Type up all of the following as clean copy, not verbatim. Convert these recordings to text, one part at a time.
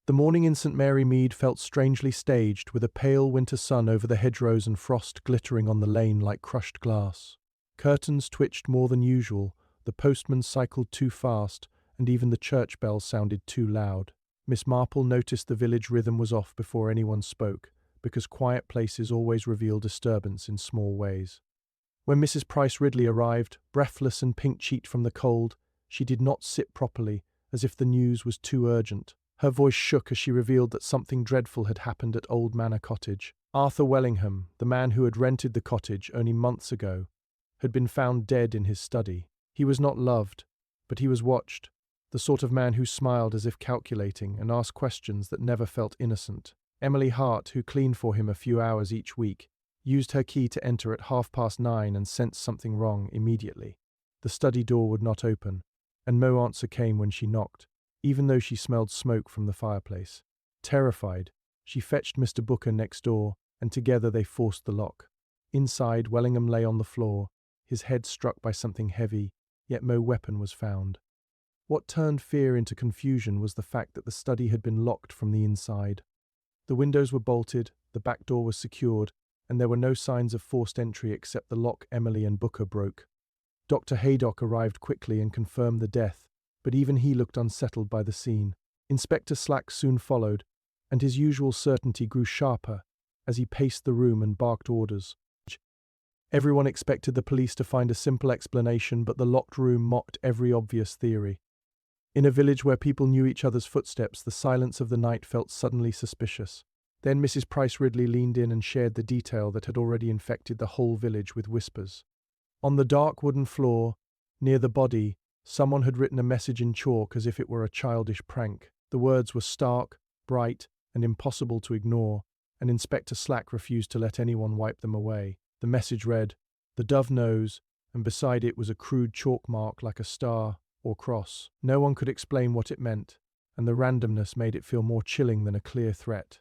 The morning in St. Mary Mead felt strangely staged, with a pale winter sun over the hedgerows and frost glittering on the lane like crushed glass. Curtains twitched more than usual, the postman cycled too fast, and even the church bells sounded too loud. Miss Marple noticed the village rhythm was off before anyone spoke, because quiet places always reveal disturbance in small ways. When Mrs. Price Ridley arrived, breathless and pink-cheeked from the cold, she did not sit properly, as if the news was too urgent. Her voice shook as she revealed that something dreadful had happened at Old Manor Cottage. Arthur Wellingham, the man who had rented the cottage only months ago, had been found dead in his study. He was not loved, but he was watched, the sort of man who smiled as if calculating and asked questions that never felt innocent. Emily Hart, who cleaned for him a few hours each week, used her key to enter at 9:30 and sensed something wrong immediately. The study door would not open, and no answer came when she knocked, even though she smelled smoke from the fireplace. Terrified, she fetched Mr. Booker next door, and together they forced the lock. Inside, Wellingham lay on the floor, his head struck by something heavy, yet no weapon was found. What turned fear into confusion was the fact that the study had been locked from the inside. The windows were bolted, the back door was secured, and there were no signs of forced entry except the lock Emily and Booker broke. Dr. Haydock arrived quickly and confirmed the death, but even he looked unsettled by the scene. Inspector Slack soon followed, and his usual certainty grew sharper as he paced the room and barked orders. Everyone expected the police to find a simple explanation, but the locked room mocked every obvious theory. In a village where people knew each other's footsteps, the silence of the night felt suddenly suspicious. Then Mrs. Price Ridley leaned in and shared the detail that had already infected the whole village with whispers. On the dark wooden floor, near the body, someone had written a message in chalk as if it were a childish prank. The words were stark, bright, and impossible to ignore, and Inspector Slack refused to let anyone wipe them away. The message read, "The dove knows," and beside it was a crude chalk mark like a star or cross. No one could explain what it meant, and the randomness made it feel more chilling than a clear threat.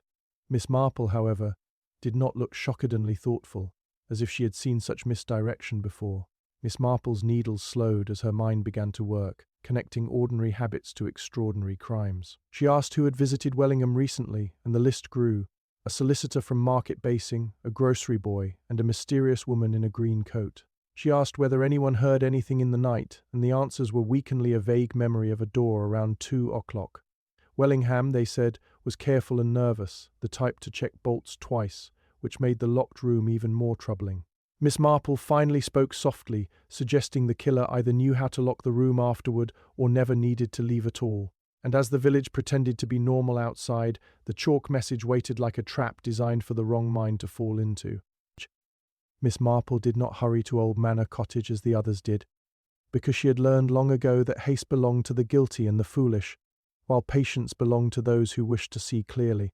Miss Marple, however, did not look shockingly thoughtful, as if she had seen such misdirection before. Miss Marple's needles slowed as her mind began to work, connecting ordinary habits to extraordinary crimes. She asked who had visited Wellingham recently, and the list grew. A solicitor from Market Basing, a grocery boy, and a mysterious woman in a green coat. She asked whether anyone heard anything in the night, and the answers were weakeningly a vague memory of a door around 2 o'clock. Wellingham, they said, was careful and nervous, the type to check bolts twice, which made the locked room even more troubling. Miss Marple finally spoke softly, suggesting the killer either knew how to lock the room afterward or never needed to leave at all. And as the village pretended to be normal outside, the chalk message waited like a trap designed for the wrong mind to fall into. Miss Marple did not hurry to Old Manor Cottage as the others did, because she had learned long ago that haste belonged to the guilty and the foolish, while patience belonged to those who wished to see clearly.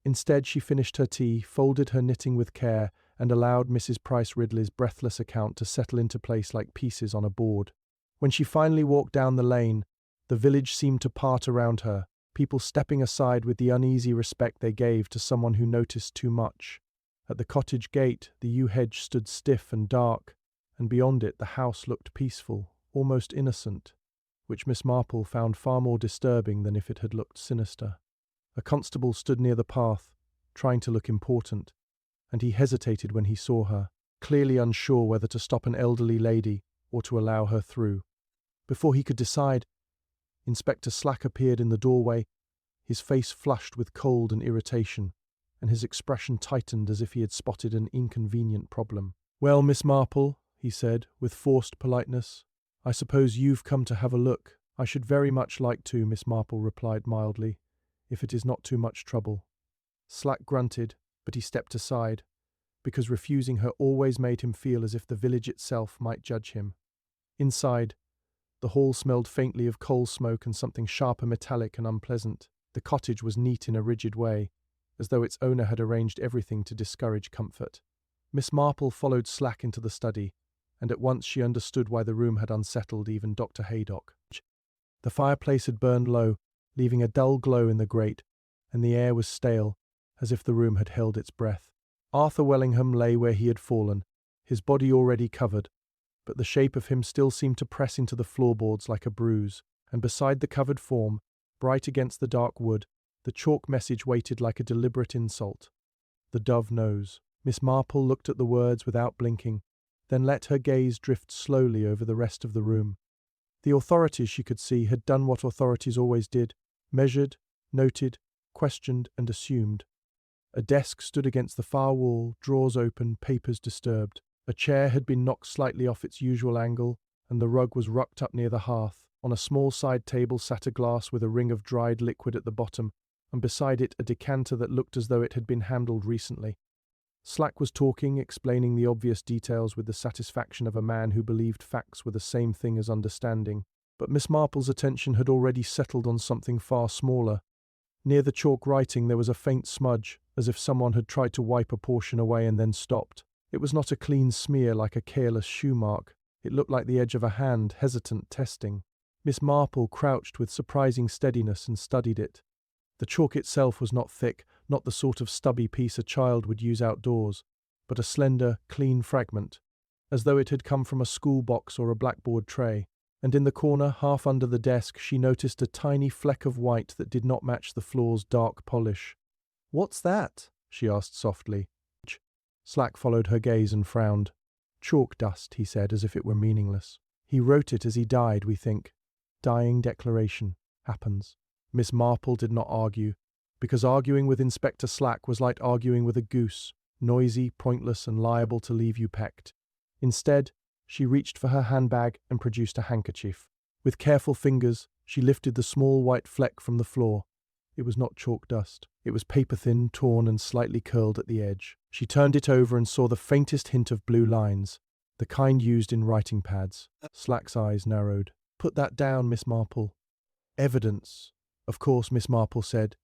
Instead, she finished her tea, folded her knitting with care, and allowed Mrs. Price Ridley's breathless account to settle into place like pieces on a board. When she finally walked down the lane, the village seemed to part around her, people stepping aside with the uneasy respect they gave to someone who noticed too much. At the cottage gate, the yew hedge stood stiff and dark, and beyond it the house looked peaceful, almost innocent, which Miss Marple found far more disturbing than if it had looked sinister. A constable stood near the path, trying to look important, and he hesitated when he saw her, clearly unsure whether to stop an elderly lady or to allow her through. Before he could decide, Inspector Slack appeared in the doorway, his face flushed with cold and irritation, and his expression tightened as if he had spotted an inconvenient problem. "Well, Miss Marple," he said, with forced politeness, "I suppose you've come to have a look." "I should very much like to," Miss Marple replied mildly, "if it is not too much trouble." Slack grunted, but he stepped aside, because refusing her always made him feel as if the village itself might judge him. Inside, the hall smelled faintly of coal smoke and something sharper, metallic and unpleasant. The cottage was neat in a rigid way, as though its owner had arranged everything to discourage comfort. Miss Marple followed Slack into the study, and at once she understood why the room had unsettled even Dr. Haydock. The fireplace had burned low, leaving a dull glow in the grate, and the air was stale, as if the room had held its breath. Arthur Wellingham lay where he had fallen, his body already covered, but the shape of him still seemed to press into the floorboards like a bruise, and beside the covered form, bright against the dark wood, The chalk message waited like a deliberate insult. The dove knows. Miss Marple looked at the words without blinking, then let her gaze drift slowly over the rest of the room. The authorities, she could see, had done what authorities always did: measured, noted, questioned, and assumed. A desk stood against the far wall, drawers open, papers disturbed. A chair had been knocked slightly off its usual angle, and the rug was rucked up near the hearth. On a small side table sat a glass with a ring of dried liquid at the bottom, and beside it a decanter that looked as though it had been handled recently. Slack was talking, explaining the obvious details with the satisfaction of a man who believed facts were the same thing as understanding. But Miss Marple's attention had already settled on something far smaller. Near the chalk writing there was a faint smudge, as if someone had tried to wipe a portion away and then stopped. It was not a clean smear like a careless shoe mark. It looked like the edge of a hand, hesitant, testing. Miss Marple crouched with surprising steadiness and studied it. The chalk itself was not thick, not the sort of stubby piece a child would use outdoors, but a slender, clean fragment, as though it had come from a school box or a blackboard tray. And in the corner, half under the desk, she noticed a tiny fleck of white that did not match the floor's dark polish. "What's that?" she asked softly. Slack followed her gaze and frowned. "Chalk dust," he said, as if it were meaningless. "He wrote it as he died, we think. Dying declaration. Happens." Miss Marple did not argue, because arguing with Inspector Slack was like arguing with a goose, noisy, pointless, and liable to leave you pecked. Instead, she reached for her handbag and produced a handkerchief. With careful fingers, she lifted the small white fleck from the floor. It was not chalk dust. It was paper-thin, torn, and slightly curled at the edge. She turned it over and saw the faintest hint of blue lines, the kind used in writing pads. Slack's eyes narrowed. "Put that down, Miss Marple." "Evidence, of course," Miss Marple said,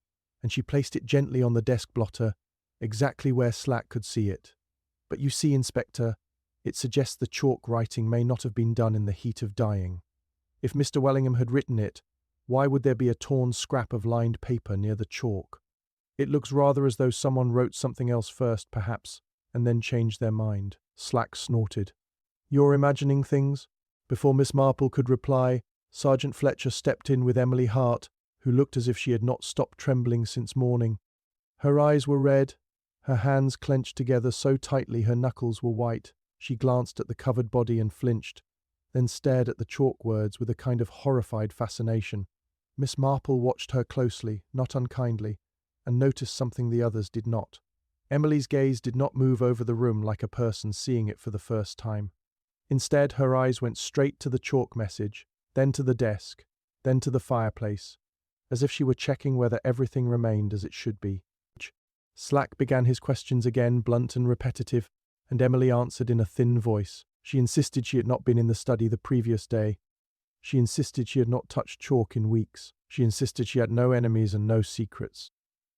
and she placed it gently on the desk blotter, exactly where Slack could see it. "But you see, Inspector, it suggests the chalk writing may not have been done in the heat of dying. If Mr. Wellingham had written it, why would there be a torn scrap of lined paper near the chalk? It looks rather as though someone wrote something else first, perhaps, and then changed their mind." Slack snorted. "You're imagining things?" Before Miss Marple could reply, Sergeant Fletcher stepped in with Emily Hart, who looked as if she had not stopped trembling since morning. Her eyes were red, her hands clenched together so tightly her knuckles were white. She glanced at the covered body and flinched, then stared at the chalk words with a kind of horrified fascination. Miss Marple watched her closely, not unkindly, and noticed something the others did not. Emily's gaze did not move over the room like a person seeing it for the first time. Instead, her eyes went straight to the chalk message, then to the desk, then to the fireplace, as if she were checking whether everything remained as it should be. Slack began his questions again, blunt and repetitive, and Emily answered in a thin voice. She insisted she had not been in the study the previous day. She insisted she had not touched chalk in weeks. She insisted she had no enemies and no secrets.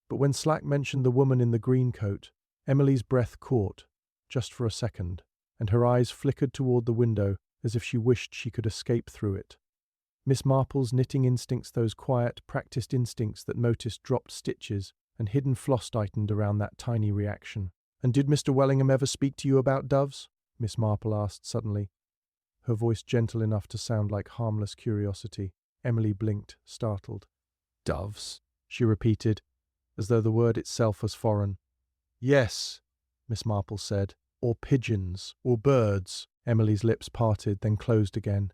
But when Slack mentioned the woman in the green coat, Emily's breath caught, just for a second, and her eyes flickered toward the window as if she wished she could escape through it. Miss Marple's knitting instincts, those quiet, practiced instincts that noticed dropped stitches and hidden floss tightened around that tiny reaction. "And did Mr. Wellingham ever speak to you about doves?" Miss Marple asked suddenly, her voice gentle enough to sound like harmless curiosity. Emily blinked, startled. "Doves?" she repeated, as though the word itself was foreign. "Yes," Miss Marple said. "Or pigeons, or birds." Emily's lips parted, then closed again.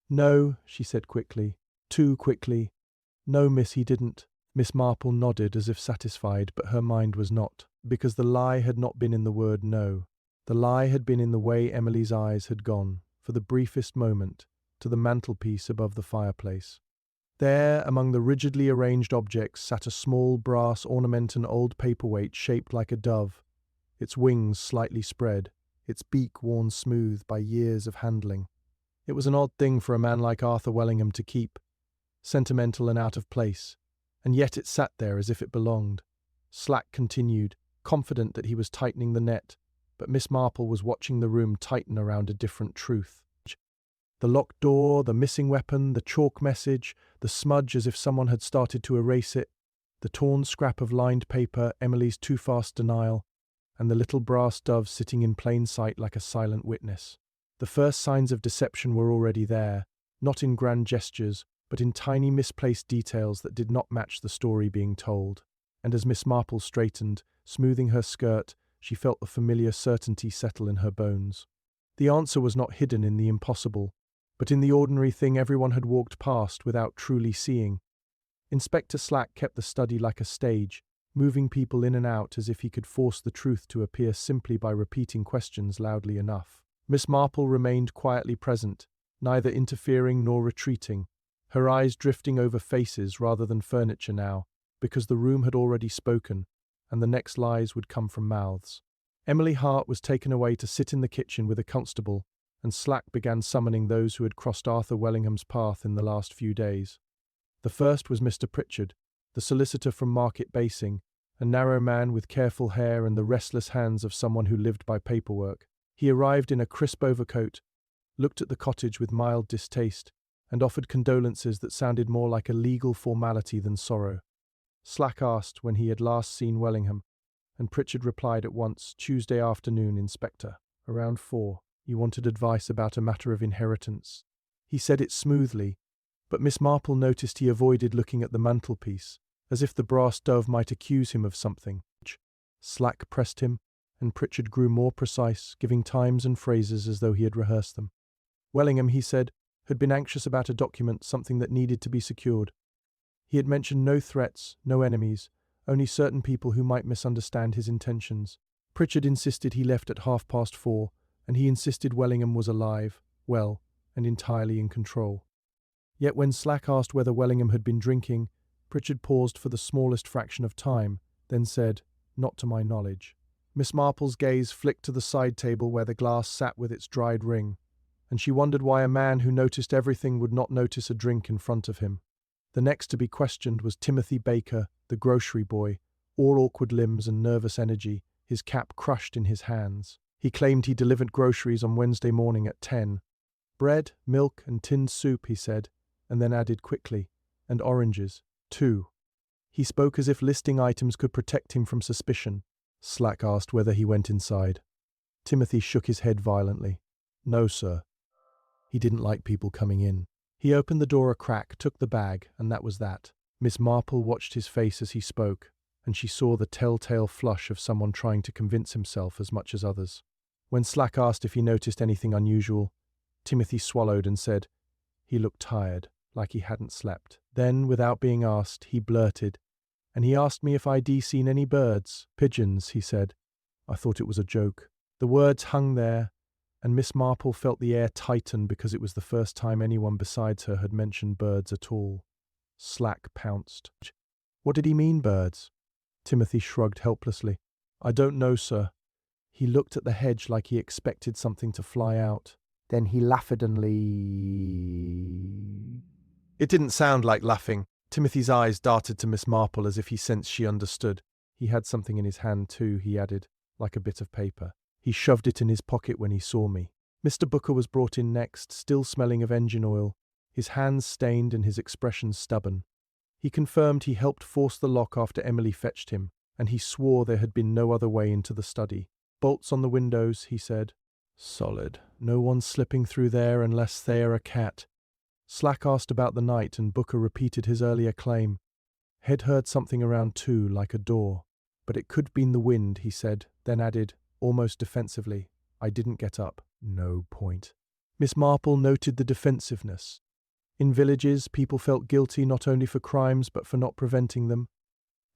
"No," she said quickly. Too quickly. "No, miss, he didn't." Miss Marple nodded as if satisfied, but her mind was not, because the lie had not been in the word no. The lie had been in the way Emily's eyes had gone, for the briefest moment, to the mantelpiece above the fireplace. There, among the rigidly arranged objects, sat a small brass ornament and old paperweight shaped like a dove, its wings slightly spread, its beak worn smooth by years of handling. It was an odd thing for a man like Arthur Wellingham to keep, sentimental and out of place, and yet it sat there as if it belonged. Slack continued, confident that he was tightening the net, but Miss Marple was watching the room tighten around a different truth. The locked door, the missing weapon, the chalk message, the smudge as if someone had started to erase it, the torn scrap of lined paper, Emily's too fast denial, and the little brass dove sitting in plain sight like a silent witness. The first signs of deception were already there, not in grand gestures, but in tiny misplaced details that did not match the story being told. And as Miss Marple straightened, smoothing her skirt, she felt the familiar certainty settle in her bones. The answer was not hidden in the impossible, but in the ordinary thing everyone had walked past without truly seeing. Inspector Slack kept the study like a stage, moving people in and out as if he could force the truth to appear simply by repeating questions loudly enough. Miss Marple remained quietly present, neither interfering nor retreating, her eyes drifting over faces rather than furniture now, because the room had already spoken, and the next lies would come from mouths. Emily Hart was taken away to sit in the kitchen with a constable, and Slack began summoning those who had crossed Arthur Wellingham's path in the last few days. The first was Mr. Pritchard, the solicitor from Market Basing, a narrow man with careful hair and the restless hands of someone who lived by paperwork. He arrived in a crisp overcoat, looked at the cottage with mild distaste, and offered condolences that sounded more like a legal formality than sorrow. Slack asked when he had last seen Wellingham, and Pritchard replied at once, "Tuesday afternoon, Inspector, around 4. You wanted advice about a matter of inheritance." He said it smoothly, but Miss Marple noticed he avoided looking at the mantelpiece, as if the brass dove might accuse him of something. Slack pressed him, and Pritchard grew more precise, giving times and phrases as though he had rehearsed them. Wellingham, he said, had been anxious about a document, something that needed to be secured. He had mentioned no threats, no enemies, only certain people who might misunderstand his intentions. Pritchard insisted he left at 4:30, and he insisted Wellingham was alive, well, and entirely in control. Yet when Slack asked whether Wellingham had been drinking, Pritchard paused for the smallest fraction of time, then said, "Not to my knowledge." Miss Marple's gaze flicked to the side table where the glass sat with its dried ring, and she wondered why a man who noticed everything would not notice a drink in front of him. The next to be questioned was Timothy Baker, the grocery boy, all awkward limbs and nervous energy, his cap crushed in his hands. He claimed he delivered groceries on Wednesday morning at 10. "Bread, milk, and tinned soup," he said, and then added quickly, "and oranges, too." He spoke as if listing items could protect him from suspicion. Slack asked whether he went inside. Timothy shook his head violently. "No, sir." He didn't like people coming in. He opened the door a crack, took the bag, and that was that. Miss Marple watched his face as he spoke, and she saw the telltale flush of someone trying to convince himself as much as others. When Slack asked if he noticed anything unusual, Timothy swallowed and said he looked tired, like he hadn't slept. Then, without being asked, he blurted, "And he asked me if I'd seen any birds." "Pigeons," he said. I thought it was a joke. The words hung there, and Miss Marple felt the air tighten because it was the first time anyone besides her had mentioned birds at all. Slack pounced. "What did he mean, birds?" Timothy shrugged helplessly. "I don't know, sir." He looked at the hedge like he expected something to fly out. Then he laughingly... It didn't sound like laughing. Timothy's eyes darted to Miss Marple as if he sensed she understood. He had something in his hand too, he added, like a bit of paper. He shoved it in his pocket when he saw me. Mr. Booker was brought in next, still smelling of engine oil, his hands stained and his expression stubborn. He confirmed he helped force the lock after Emily fetched him, and he swore there had been no other way into the study. "Bolts on the windows," he said. "Solid. No one slipping through there unless they're a cat." Slack asked about the night, and Booker repeated his earlier claim. He'd heard something around 2, like a door. "But it could have been the wind," he said, then added, almost defensively, "I didn't get up. No point." Miss Marple noted the defensiveness. In villages, people felt guilty not only for crimes but for not preventing them,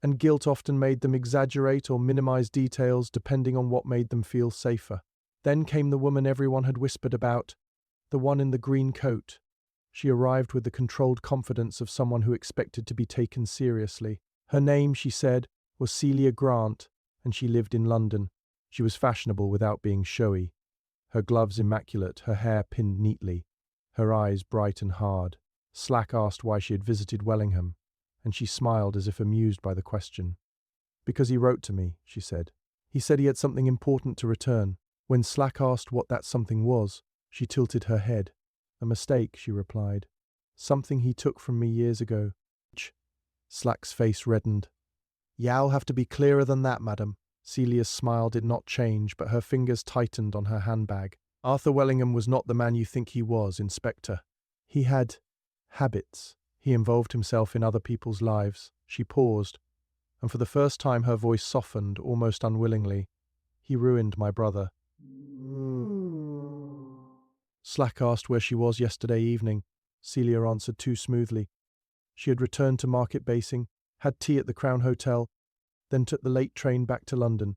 and guilt often made them exaggerate or minimize details depending on what made them feel safer. Then came the woman everyone had whispered about, the one in the green coat. She arrived with the controlled confidence of someone who expected to be taken seriously. Her name, she said, was Celia Grant, and she lived in London. She was fashionable without being showy. Her gloves immaculate, her hair pinned neatly, her eyes bright and hard. Slack asked why she had visited Wellingham, and she smiled as if amused by the question. "Because he wrote to me," she said. "He said he had something important to return." When Slack asked what that something was, she tilted her head. "A mistake," she replied. "Something he took from me years ago." Slack's face reddened. "You'll have to be clearer than that, madam." Celia's smile did not change, but her fingers tightened on her handbag. "Arthur Wellingham was not the man you think he was, Inspector. He had habits." He involved himself in other people's lives. She paused, and for the first time her voice softened, almost unwillingly. He ruined my brother. Slack asked where she was yesterday evening. Celia answered too smoothly. She had returned to market basing, had tea at the Crown Hotel, then took the late train back to London.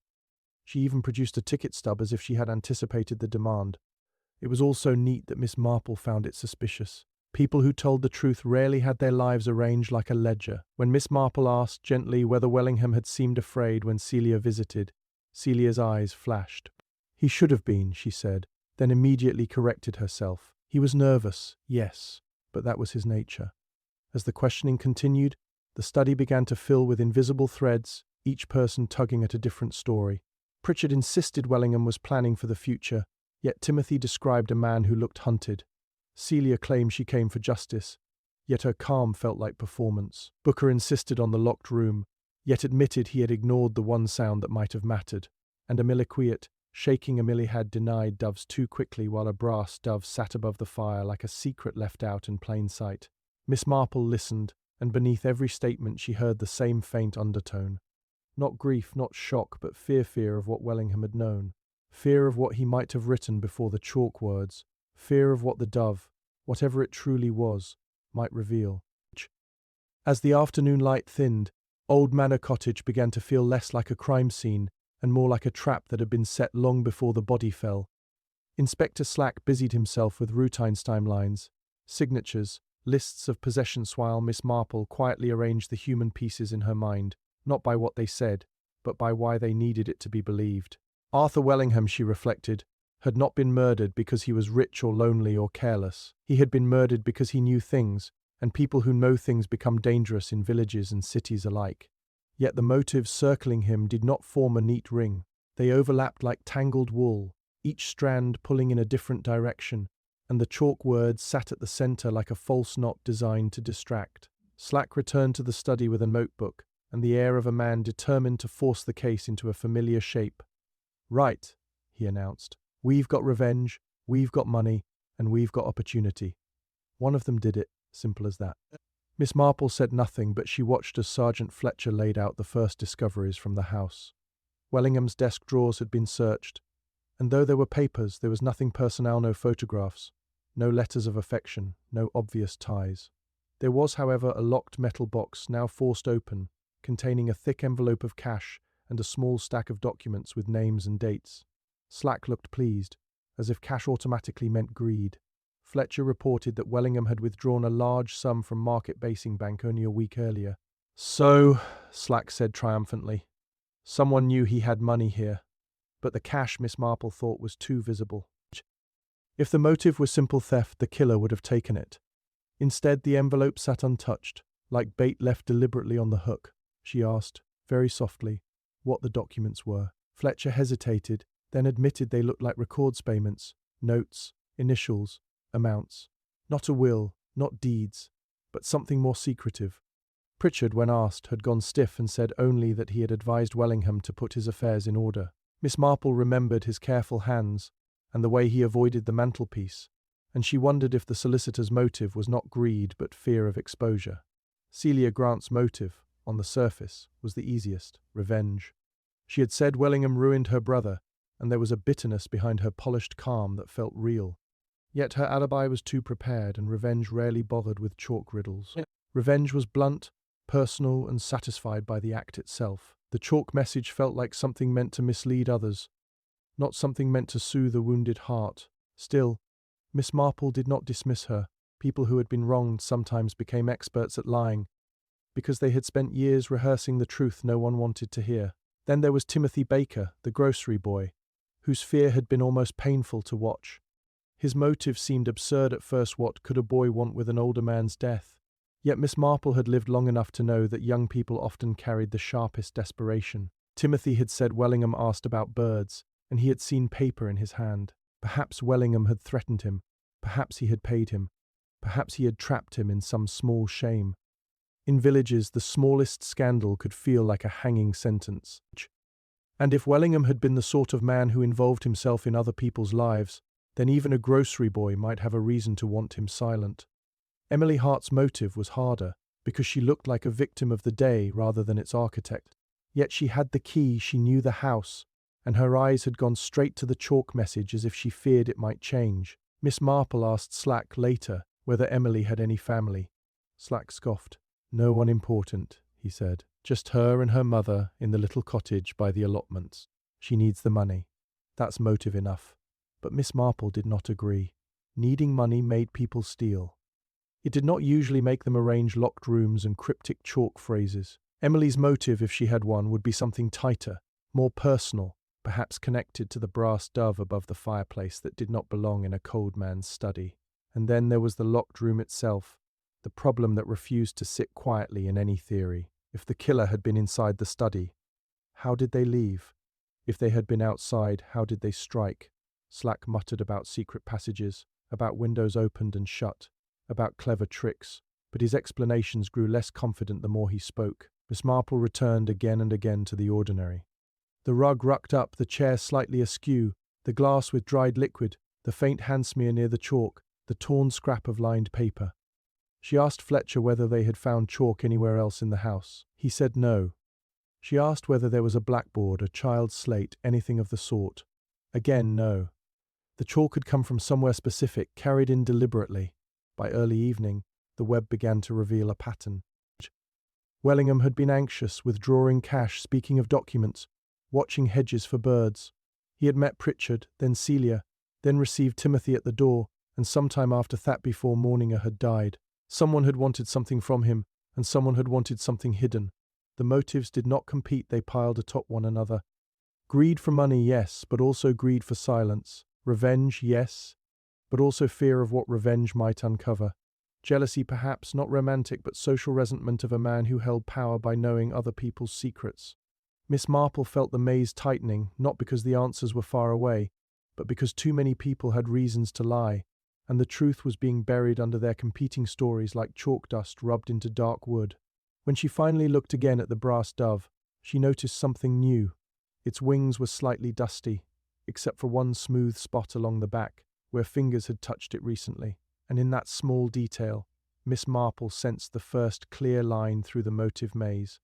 She even produced a ticket stub as if she had anticipated the demand. It was all so neat that Miss Marple found it suspicious. People who told the truth rarely had their lives arranged like a ledger. When Miss Marple asked gently whether Wellingham had seemed afraid when Celia visited, Celia's eyes flashed. He should have been, she said, then immediately corrected herself. He was nervous, yes, but that was his nature. As the questioning continued, the study began to fill with invisible threads, each person tugging at a different story. Pritchard insisted Wellingham was planning for the future, yet Timothy described a man who looked hunted. Celia claimed she came for justice, yet her calm felt like performance. Booker insisted on the locked room, yet admitted he had ignored the one sound that might have mattered. And Amiliquiet, shaking Amelie, had denied doves too quickly while a brass dove sat above the fire like a secret left out in plain sight. Miss Marple listened, and beneath every statement she heard the same faint undertone. Not grief, not shock, but fear of what Wellingham had known. Fear of what he might have written before the chalk words. Fear of what the dove, whatever it truly was, might reveal. As the afternoon light thinned, Old Manor Cottage began to feel less like a crime scene and more like a trap that had been set long before the body fell. Inspector Slack busied himself with routine timelines, signatures, lists of possessions while Miss Marple quietly arranged the human pieces in her mind, not by what they said, but by why they needed it to be believed. Arthur Wellingham, she reflected, had not been murdered because he was rich or lonely or careless. He had been murdered because he knew things, and people who know things become dangerous in villages and cities alike. Yet the motives circling him did not form a neat ring. They overlapped like tangled wool, each strand pulling in a different direction, and the chalk words sat at the center like a false knot designed to distract. Slack returned to the study with a notebook, and the air of a man determined to force the case into a familiar shape. "Right," he announced. "We've got revenge, we've got money, and we've got opportunity. One of them did it, simple as that." Miss Marple said nothing, but she watched as Sergeant Fletcher laid out the first discoveries from the house. Wellingham's desk drawers had been searched, and though there were papers, there was nothing personnel, no photographs, no letters of affection, no obvious ties. There was, however, a locked metal box, now forced open, containing a thick envelope of cash and a small stack of documents with names and dates. Slack looked pleased, as if cash automatically meant greed. Fletcher reported that Wellingham had withdrawn a large sum from Market Basing Bank only a week earlier. "So," Slack said triumphantly, "someone knew he had money here." But the cash, Miss Marple thought, was too visible. If the motive was simple theft, the killer would have taken it. Instead, the envelope sat untouched, like bait left deliberately on the hook. She asked, very softly, what the documents were. Fletcher hesitated, then admitted they looked like records payments, notes, initials, amounts. Not a will, not deeds, but something more secretive. Pritchard, when asked, had gone stiff and said only that he had advised Wellingham to put his affairs in order. Miss Marple remembered his careful hands and the way he avoided the mantelpiece, and she wondered if the solicitor's motive was not greed but fear of exposure. Celia Grant's motive, on the surface, was the easiest, revenge. She had said Wellingham ruined her brother, and there was a bitterness behind her polished calm that felt real. Yet her alibi was too prepared, and revenge rarely bothered with chalk riddles. Revenge was blunt, personal, and satisfied by the act itself. The chalk message felt like something meant to mislead others, not something meant to soothe a wounded heart. Still, Miss Marple did not dismiss her. People who had been wronged sometimes became experts at lying, because they had spent years rehearsing the truth no one wanted to hear. Then there was Timothy Baker, the grocery boy, whose fear had been almost painful to watch. His motive seemed absurd at first. What could a boy want with an older man's death? Yet Miss Marple had lived long enough to know that young people often carried the sharpest desperation. Timothy had said Wellingham asked about birds, and he had seen paper in his hand. Perhaps Wellingham had threatened him. Perhaps he had paid him. Perhaps he had trapped him in some small shame. In villages, the smallest scandal could feel like a hanging sentence. And if Wellingham had been the sort of man who involved himself in other people's lives, then even a grocery boy might have a reason to want him silent. Emily Hart's motive was harder, because she looked like a victim of the day rather than its architect. Yet she had the key, she knew the house, and her eyes had gone straight to the chalk message as if she feared it might change. Miss Marple asked Slack later whether Emily had any family. Slack scoffed. No one important, he said. Just her and her mother in the little cottage by the allotments. She needs the money. That's motive enough. But Miss Marple did not agree. Needing money made people steal. It did not usually make them arrange locked rooms and cryptic chalk phrases. Emily's motive, if she had one, would be something tighter, more personal, perhaps connected to the brass dove above the fireplace that did not belong in a cold man's study. And then there was the locked room itself, the problem that refused to sit quietly in any theory. If the killer had been inside the study, how did they leave? If they had been outside, how did they strike? Slack muttered about secret passages, about windows opened and shut, about clever tricks, but his explanations grew less confident the more he spoke. Miss Marple returned again and again to the ordinary. The rug rucked up, the chair slightly askew, the glass with dried liquid, the faint hand smear near the chalk, the torn scrap of lined paper. She asked Fletcher whether they had found chalk anywhere else in the house. He said no. She asked whether there was a blackboard, a child's slate, anything of the sort. Again, no. The chalk had come from somewhere specific, carried in deliberately. By early evening, the web began to reveal a pattern. Wellingham had been anxious, withdrawing cash, speaking of documents, watching hedges for birds. He had met Pritchard, then Celia, then received Timothy at the door, and sometime after that before Morninger had died. Someone had wanted something from him, and someone had wanted something hidden. The motives did not compete, they piled atop one another. Greed for money, yes, but also greed for silence. Revenge, yes, but also fear of what revenge might uncover. Jealousy, perhaps, not romantic, but social resentment of a man who held power by knowing other people's secrets. Miss Marple felt the maze tightening, not because the answers were far away, but because too many people had reasons to lie, and the truth was being buried under their competing stories like chalk dust rubbed into dark wood. When she finally looked again at the brass dove, she noticed something new. Its wings were slightly dusty, except for one smooth spot along the back, where fingers had touched it recently, and in that small detail, Miss Marple sensed the first clear line through the motive maze.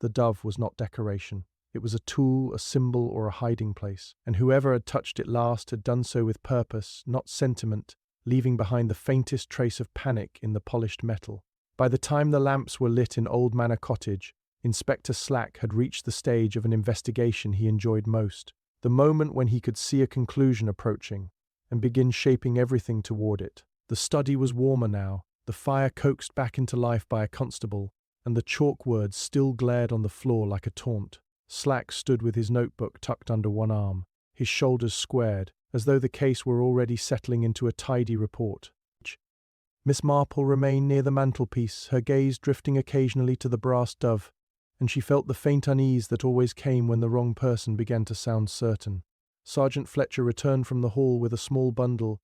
The dove was not decoration. It was a tool, a symbol, or a hiding place, and whoever had touched it last had done so with purpose, not sentiment, leaving behind the faintest trace of panic in the polished metal. By the time the lamps were lit in Old Manor Cottage, Inspector Slack had reached the stage of an investigation he enjoyed most, the moment when he could see a conclusion approaching and begin shaping everything toward it. The study was warmer now, the fire coaxed back into life by a constable, and the chalk words still glared on the floor like a taunt. Slack stood with his notebook tucked under one arm, his shoulders squared, as though the case were already settling into a tidy report. Miss Marple remained near the mantelpiece, her gaze drifting occasionally to the brass dove, and she felt the faint unease that always came when the wrong person began to sound certain. Sergeant Fletcher returned from the hall with a small bundle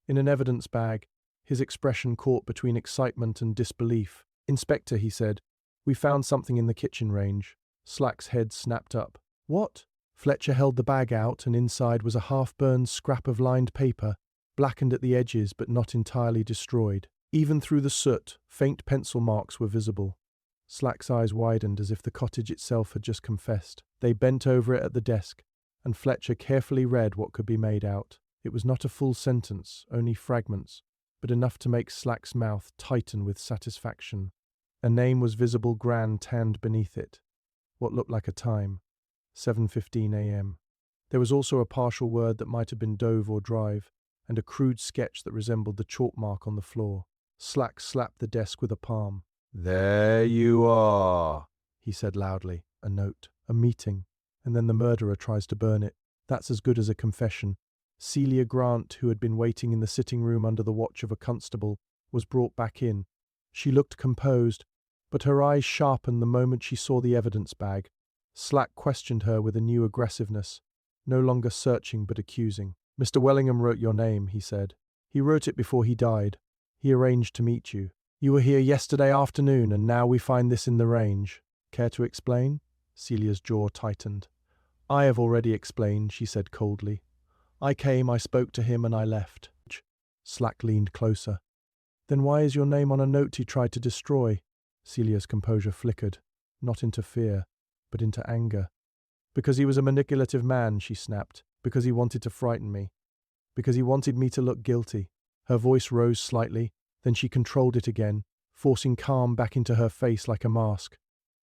in an evidence bag, his expression caught between excitement and disbelief. "Inspector," he said, "we found something in the kitchen range." Slack's head snapped up. "What?" Fletcher held the bag out, and inside was a half-burned scrap of lined paper, blackened at the edges but not entirely destroyed. Even through the soot, faint pencil marks were visible. Slack's eyes widened as if the cottage itself had just confessed. They bent over it at the desk, and Fletcher carefully read what could be made out. It was not a full sentence, only fragments, but enough to make Slack's mouth tighten with satisfaction. A name was visible, grand tanned beneath it. What looked like a time. 7:15 a.m. There was also a partial word that might have been Dove or Drive, and a crude sketch that resembled the chalk mark on the floor. Slack slapped the desk with a palm. "There you are," he said loudly. A note, a meeting, and then the murderer tries to burn it. That's as good as a confession. Celia Grant, who had been waiting in the sitting room under the watch of a constable, was brought back in. She looked composed, but her eyes sharpened the moment she saw the evidence bag. Slack questioned her with a new aggressiveness, no longer searching but accusing. "Mr. Wellingham wrote your name," he said. "He wrote it before he died. He arranged to meet you. You were here yesterday afternoon, and now we find this in the range. Care to explain?" Celia's jaw tightened. "I have already explained," she said coldly. "I came, I spoke to him, and I left." Slack leaned closer. Then why is your name on a note he tried to destroy? Celia's composure flickered, not into fear, but into anger. Because he was a manipulative man, she snapped. Because he wanted to frighten me. Because he wanted me to look guilty. Her voice rose slightly, then she controlled it again, forcing calm back into her face like a mask.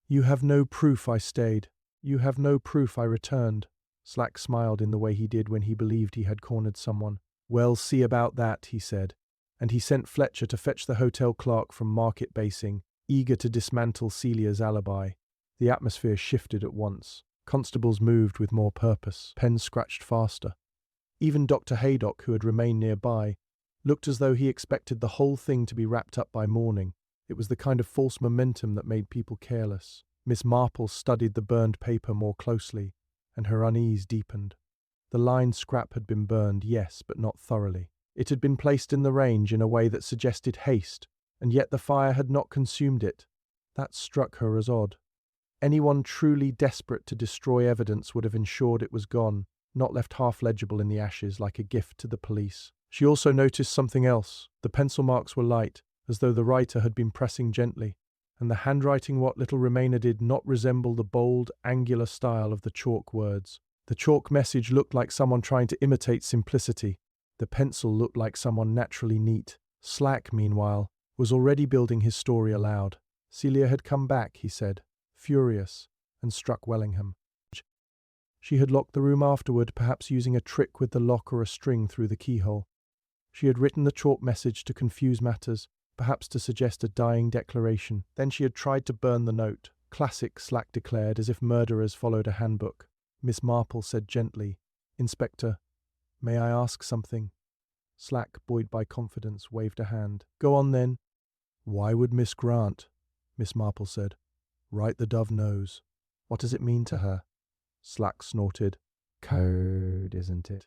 You have no proof I stayed. You have no proof I returned. Slack smiled in the way he did when he believed he had cornered someone. Well, see about that, he said. And he sent Fletcher to fetch the hotel clerk from Market Basing, eager to dismantle Celia's alibi. The atmosphere shifted at once. Constables moved with more purpose. Pens scratched faster. Even Dr. Haydock, who had remained nearby, looked as though he expected the whole thing to be wrapped up by morning. It was the kind of false momentum that made people careless. Miss Marple studied the burned paper more closely, and her unease deepened. The lined scrap had been burned, yes, but not thoroughly. It had been placed in the range in a way that suggested haste, and yet the fire had not consumed it. That struck her as odd. Anyone truly desperate to destroy evidence would have ensured it was gone, not left half legible in the ashes like a gift to the police. She also noticed something else. The pencil marks were light, as though the writer had been pressing gently, and the handwriting what little remained did not resemble the bold, angular style of the chalk words. The chalk message looked like someone trying to imitate simplicity. The pencil looked like someone naturally neat. Slack, meanwhile, was already building his story aloud. Celia had come back, he said, furious, and struck Wellingham. She had locked the room afterward, perhaps using a trick with the lock or a string through the keyhole. She had written the chalk message to confuse matters, perhaps to suggest a dying declaration. Then she had tried to burn the note. Classic, Slack declared, as if murderers followed a handbook. Miss Marple said gently, Inspector, may I ask something? Slack, buoyed by confidence, waved a hand. Go on, then. Why would Miss Grant? Miss Marple said. Right the dove knows. What does it mean to her? Slack snorted. Code, isn't it?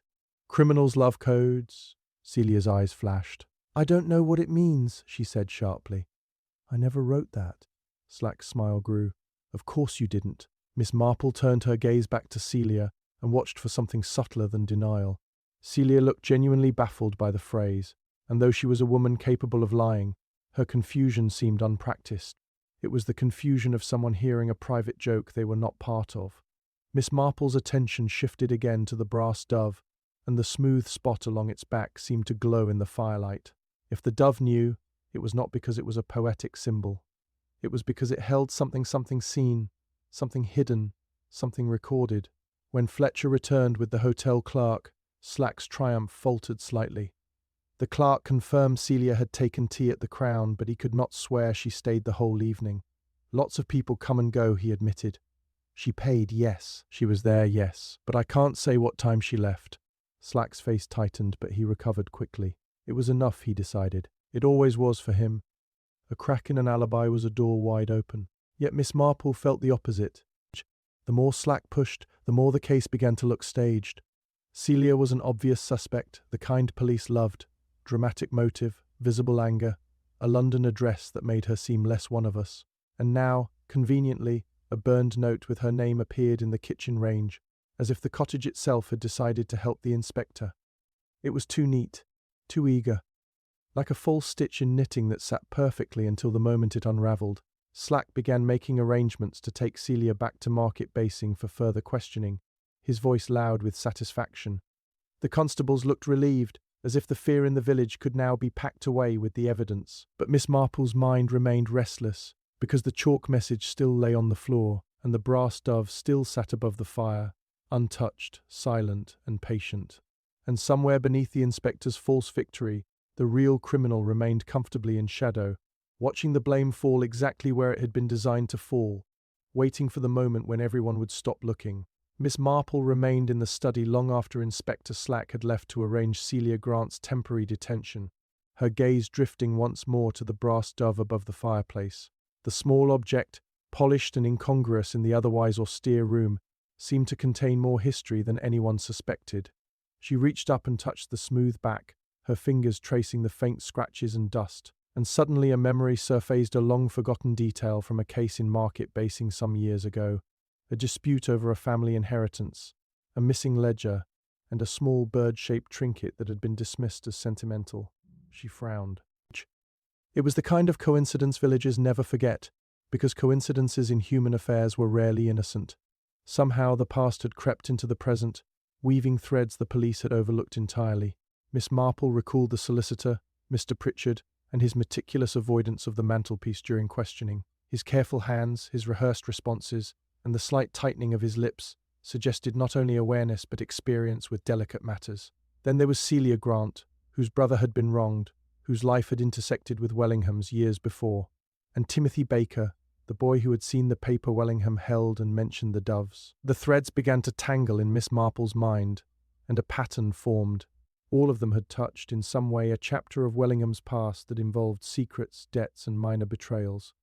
Criminals love codes. Celia's eyes flashed. I don't know what it means, she said sharply. I never wrote that. Slack's smile grew. Of course you didn't. Miss Marple turned her gaze back to Celia and watched for something subtler than denial. Celia looked genuinely baffled by the phrase, and though she was a woman capable of lying, her confusion seemed unpracticed. It was the confusion of someone hearing a private joke they were not part of. Miss Marple's attention shifted again to the brass dove, and the smooth spot along its back seemed to glow in the firelight. If the dove knew, it was not because it was a poetic symbol. It was because it held something seen, something hidden, something recorded. When Fletcher returned with the hotel clerk, Slack's triumph faltered slightly. The clerk confirmed Celia had taken tea at the Crown, but he could not swear she stayed the whole evening. Lots of people come and go, he admitted. She paid, yes. She was there, yes. But I can't say what time she left. Slack's face tightened, but he recovered quickly. It was enough, he decided. It always was for him. A crack in an alibi was a door wide open. Yet Miss Marple felt the opposite. The more Slack pushed, the more the case began to look staged. Celia was an obvious suspect, the kind police loved. Dramatic motive, visible anger, a London address that made her seem less one of us. And now, conveniently, a burned note with her name appeared in the kitchen range, as if the cottage itself had decided to help the inspector. It was too neat, too eager. Like a false stitch in knitting that sat perfectly until the moment it unravelled, Slack began making arrangements to take Celia back to Market Basing for further questioning, his voice loud with satisfaction. The constables looked relieved, as if the fear in the village could now be packed away with the evidence. But Miss Marple's mind remained restless, because the chalk message still lay on the floor, and the brass dove still sat above the fire, untouched, silent, and patient. And somewhere beneath the inspector's false victory, the real criminal remained comfortably in shadow, watching the blame fall exactly where it had been designed to fall, waiting for the moment when everyone would stop looking. Miss Marple remained in the study long after Inspector Slack had left to arrange Celia Grant's temporary detention, her gaze drifting once more to the brass dove above the fireplace. The small object, polished and incongruous in the otherwise austere room, seemed to contain more history than anyone suspected. She reached up and touched the smooth back, her fingers tracing the faint scratches and dust, and suddenly a memory surfaced, a long-forgotten detail from a case in Market Basing some years ago. A dispute over a family inheritance, a missing ledger, and a small bird-shaped trinket that had been dismissed as sentimental. She frowned. It was the kind of coincidence villagers never forget, because coincidences in human affairs were rarely innocent. Somehow the past had crept into the present, weaving threads the police had overlooked entirely. Miss Marple recalled the solicitor, Mr. Pritchard, and his meticulous avoidance of the mantelpiece during questioning. His careful hands, his rehearsed responses, and the slight tightening of his lips suggested not only awareness but experience with delicate matters. Then there was Celia Grant, whose brother had been wronged, whose life had intersected with Wellingham's years before, and Timothy Baker, the boy who had seen the paper Wellingham held and mentioned the doves. The threads began to tangle in Miss Marple's mind, and a pattern formed. All of them had touched, in some way, a chapter of Wellingham's past that involved secrets, debts, and minor betrayals.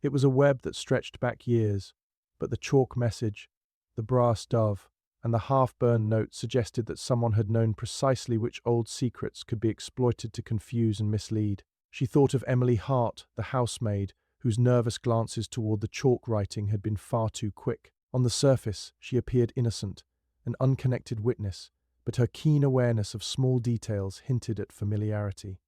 It was a web that stretched back years, but the chalk message, the brass dove, and the half-burned note suggested that someone had known precisely which old secrets could be exploited to confuse and mislead. She thought of Emily Hart, the housemaid, whose nervous glances toward the chalk writing had been far too quick. On the surface, she appeared innocent, an unconnected witness, but her keen awareness of small details hinted at familiarity.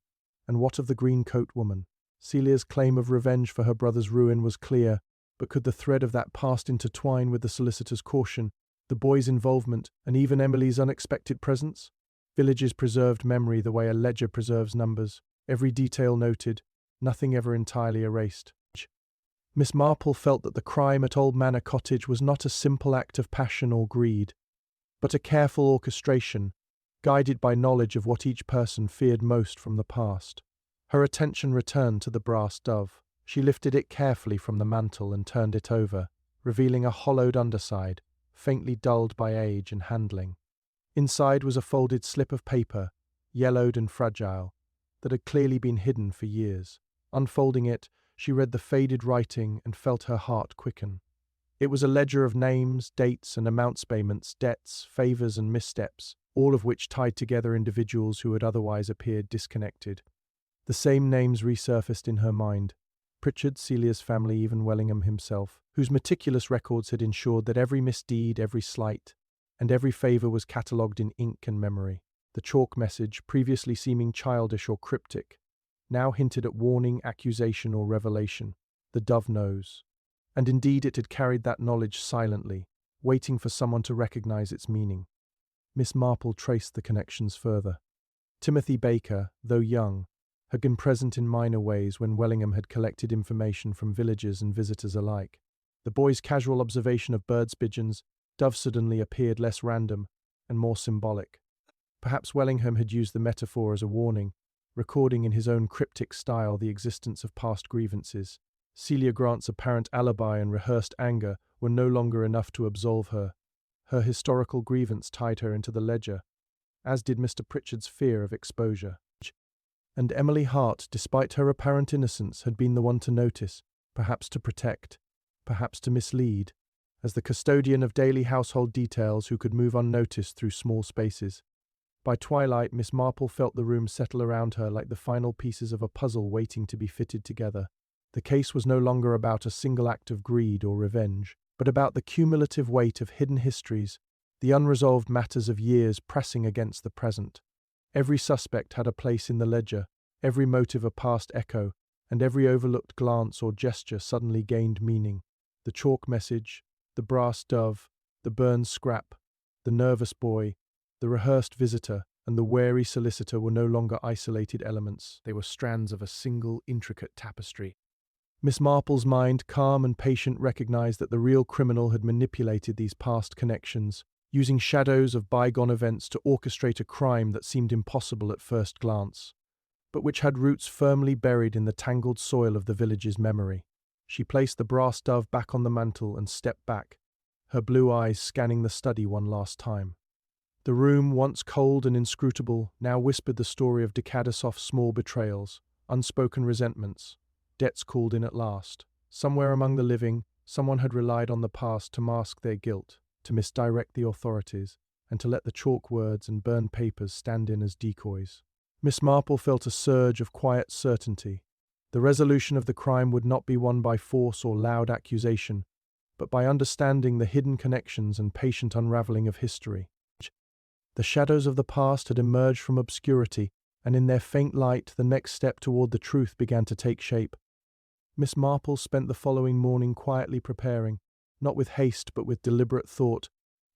And what of the green-coat woman? Celia's claim of revenge for her brother's ruin was clear, but could the thread of that past intertwine with the solicitor's caution, the boy's involvement, and even Emily's unexpected presence? Villagers preserved memory the way a ledger preserves numbers, every detail noted, nothing ever entirely erased. Miss Marple felt that the crime at Old Manor Cottage was not a simple act of passion or greed, but a careful orchestration, guided by knowledge of what each person feared most from the past. Her attention returned to the brass dove. She lifted it carefully from the mantel and turned it over, revealing a hollowed underside, faintly dulled by age and handling. Inside was a folded slip of paper, yellowed and fragile, that had clearly been hidden for years. Unfolding it, she read the faded writing and felt her heart quicken. It was a ledger of names, dates, and amounts payments, debts, favours, and missteps, all of which tied together individuals who had otherwise appeared disconnected. The same names resurfaced in her mind: Pritchard, Celia's family, even Wellingham himself, whose meticulous records had ensured that every misdeed, every slight, and every favour was catalogued in ink and memory. The chalk message, previously seeming childish or cryptic, now hinted at warning, accusation, or revelation. The dove knows. And indeed it had carried that knowledge silently, waiting for someone to recognise its meaning. Miss Marple traced the connections further. Timothy Baker, though young, had been present in minor ways when Wellingham had collected information from villagers and visitors alike. The boy's casual observation of birds' pigeons, doves suddenly appeared less random and more symbolic. Perhaps Wellingham had used the metaphor as a warning, recording in his own cryptic style the existence of past grievances. Celia Grant's apparent alibi and rehearsed anger were no longer enough to absolve her. Her historical grievance tied her into the ledger, as did Mr. Pritchard's fear of exposure. And Emily Hart, despite her apparent innocence, had been the one to notice, perhaps to protect, perhaps to mislead, as the custodian of daily household details who could move unnoticed through small spaces. By twilight, Miss Marple felt the room settle around her like the final pieces of a puzzle waiting to be fitted together. The case was no longer about a single act of greed or revenge, but about the cumulative weight of hidden histories, the unresolved matters of years pressing against the present. Every suspect had a place in the ledger, every motive a past echo, and every overlooked glance or gesture suddenly gained meaning. The chalk message, the brass dove, the burned scrap, the nervous boy, the rehearsed visitor, and the wary solicitor were no longer isolated elements. They were strands of a single, intricate tapestry. Miss Marple's mind, calm and patient, recognized that the real criminal had manipulated these past connections, using shadows of bygone events to orchestrate a crime that seemed impossible at first glance, but which had roots firmly buried in the tangled soil of the village's memory. She placed the brass dove back on the mantel and stepped back, her blue eyes scanning the study one last time. The room, once cold and inscrutable, now whispered the story of Decadisov's small betrayals, unspoken resentments, debts called in at last. Somewhere among the living, someone had relied on the past to mask their guilt, to misdirect the authorities, and to let the chalk words and burned papers stand in as decoys. Miss Marple felt a surge of quiet certainty. The resolution of the crime would not be won by force or loud accusation, but by understanding the hidden connections and patient unraveling of history. The shadows of the past had emerged from obscurity, and in their faint light the next step toward the truth began to take shape. Miss Marple spent the following morning quietly preparing, not with haste but with deliberate thought,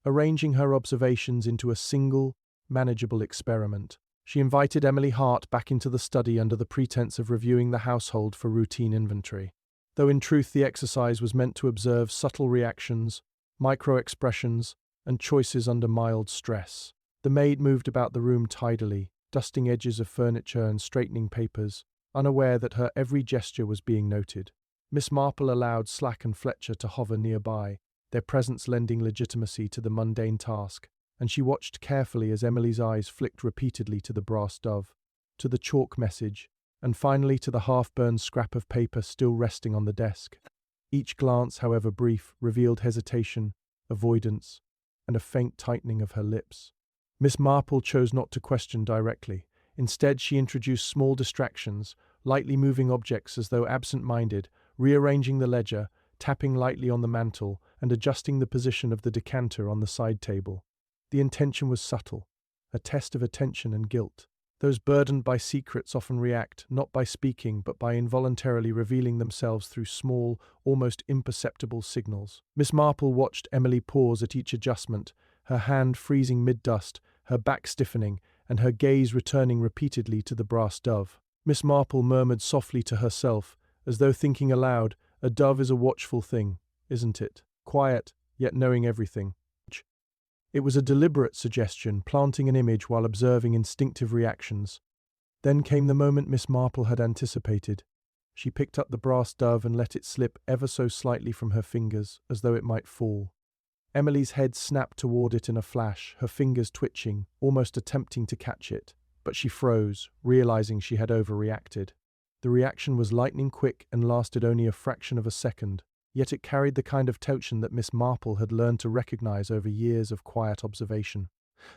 arranging her observations into a single, manageable experiment. She invited Emily Hart back into the study under the pretense of reviewing the household for routine inventory. Though in truth the exercise was meant to observe subtle reactions, micro-expressions, and choices under mild stress. The maid moved about the room tidily, dusting edges of furniture and straightening papers, unaware that her every gesture was being noted. Miss Marple allowed Slack and Fletcher to hover nearby, their presence lending legitimacy to the mundane task, and she watched carefully as Emily's eyes flicked repeatedly to the brass dove, to the chalk message, and finally to the half-burned scrap of paper still resting on the desk. Each glance, however brief, revealed hesitation, avoidance, and a faint tightening of her lips. Miss Marple chose not to question directly. Instead, she introduced small distractions, lightly moving objects as though absent-minded, rearranging the ledger, tapping lightly on the mantel, and adjusting the position of the decanter on the side table. The intention was subtle, a test of attention and guilt. Those burdened by secrets often react, not by speaking, but by involuntarily revealing themselves through small, almost imperceptible signals. Miss Marple watched Emily pause at each adjustment, her hand freezing mid-dust, her back stiffening, and her gaze returning repeatedly to the brass dove. Miss Marple murmured softly to herself, as though thinking aloud, "A dove is a watchful thing, isn't it? Quiet, yet knowing everything." It was a deliberate suggestion, planting an image while observing instinctive reactions. Then came the moment Miss Marple had anticipated. She picked up the brass dove and let it slip ever so slightly from her fingers, as though it might fall. Emily's head snapped toward it in a flash, her fingers twitching, almost attempting to catch it, but she froze, realizing she had overreacted. The reaction was lightning quick and lasted only a fraction of a second, yet it carried the kind of tension that Miss Marple had learned to recognize over years of quiet observation.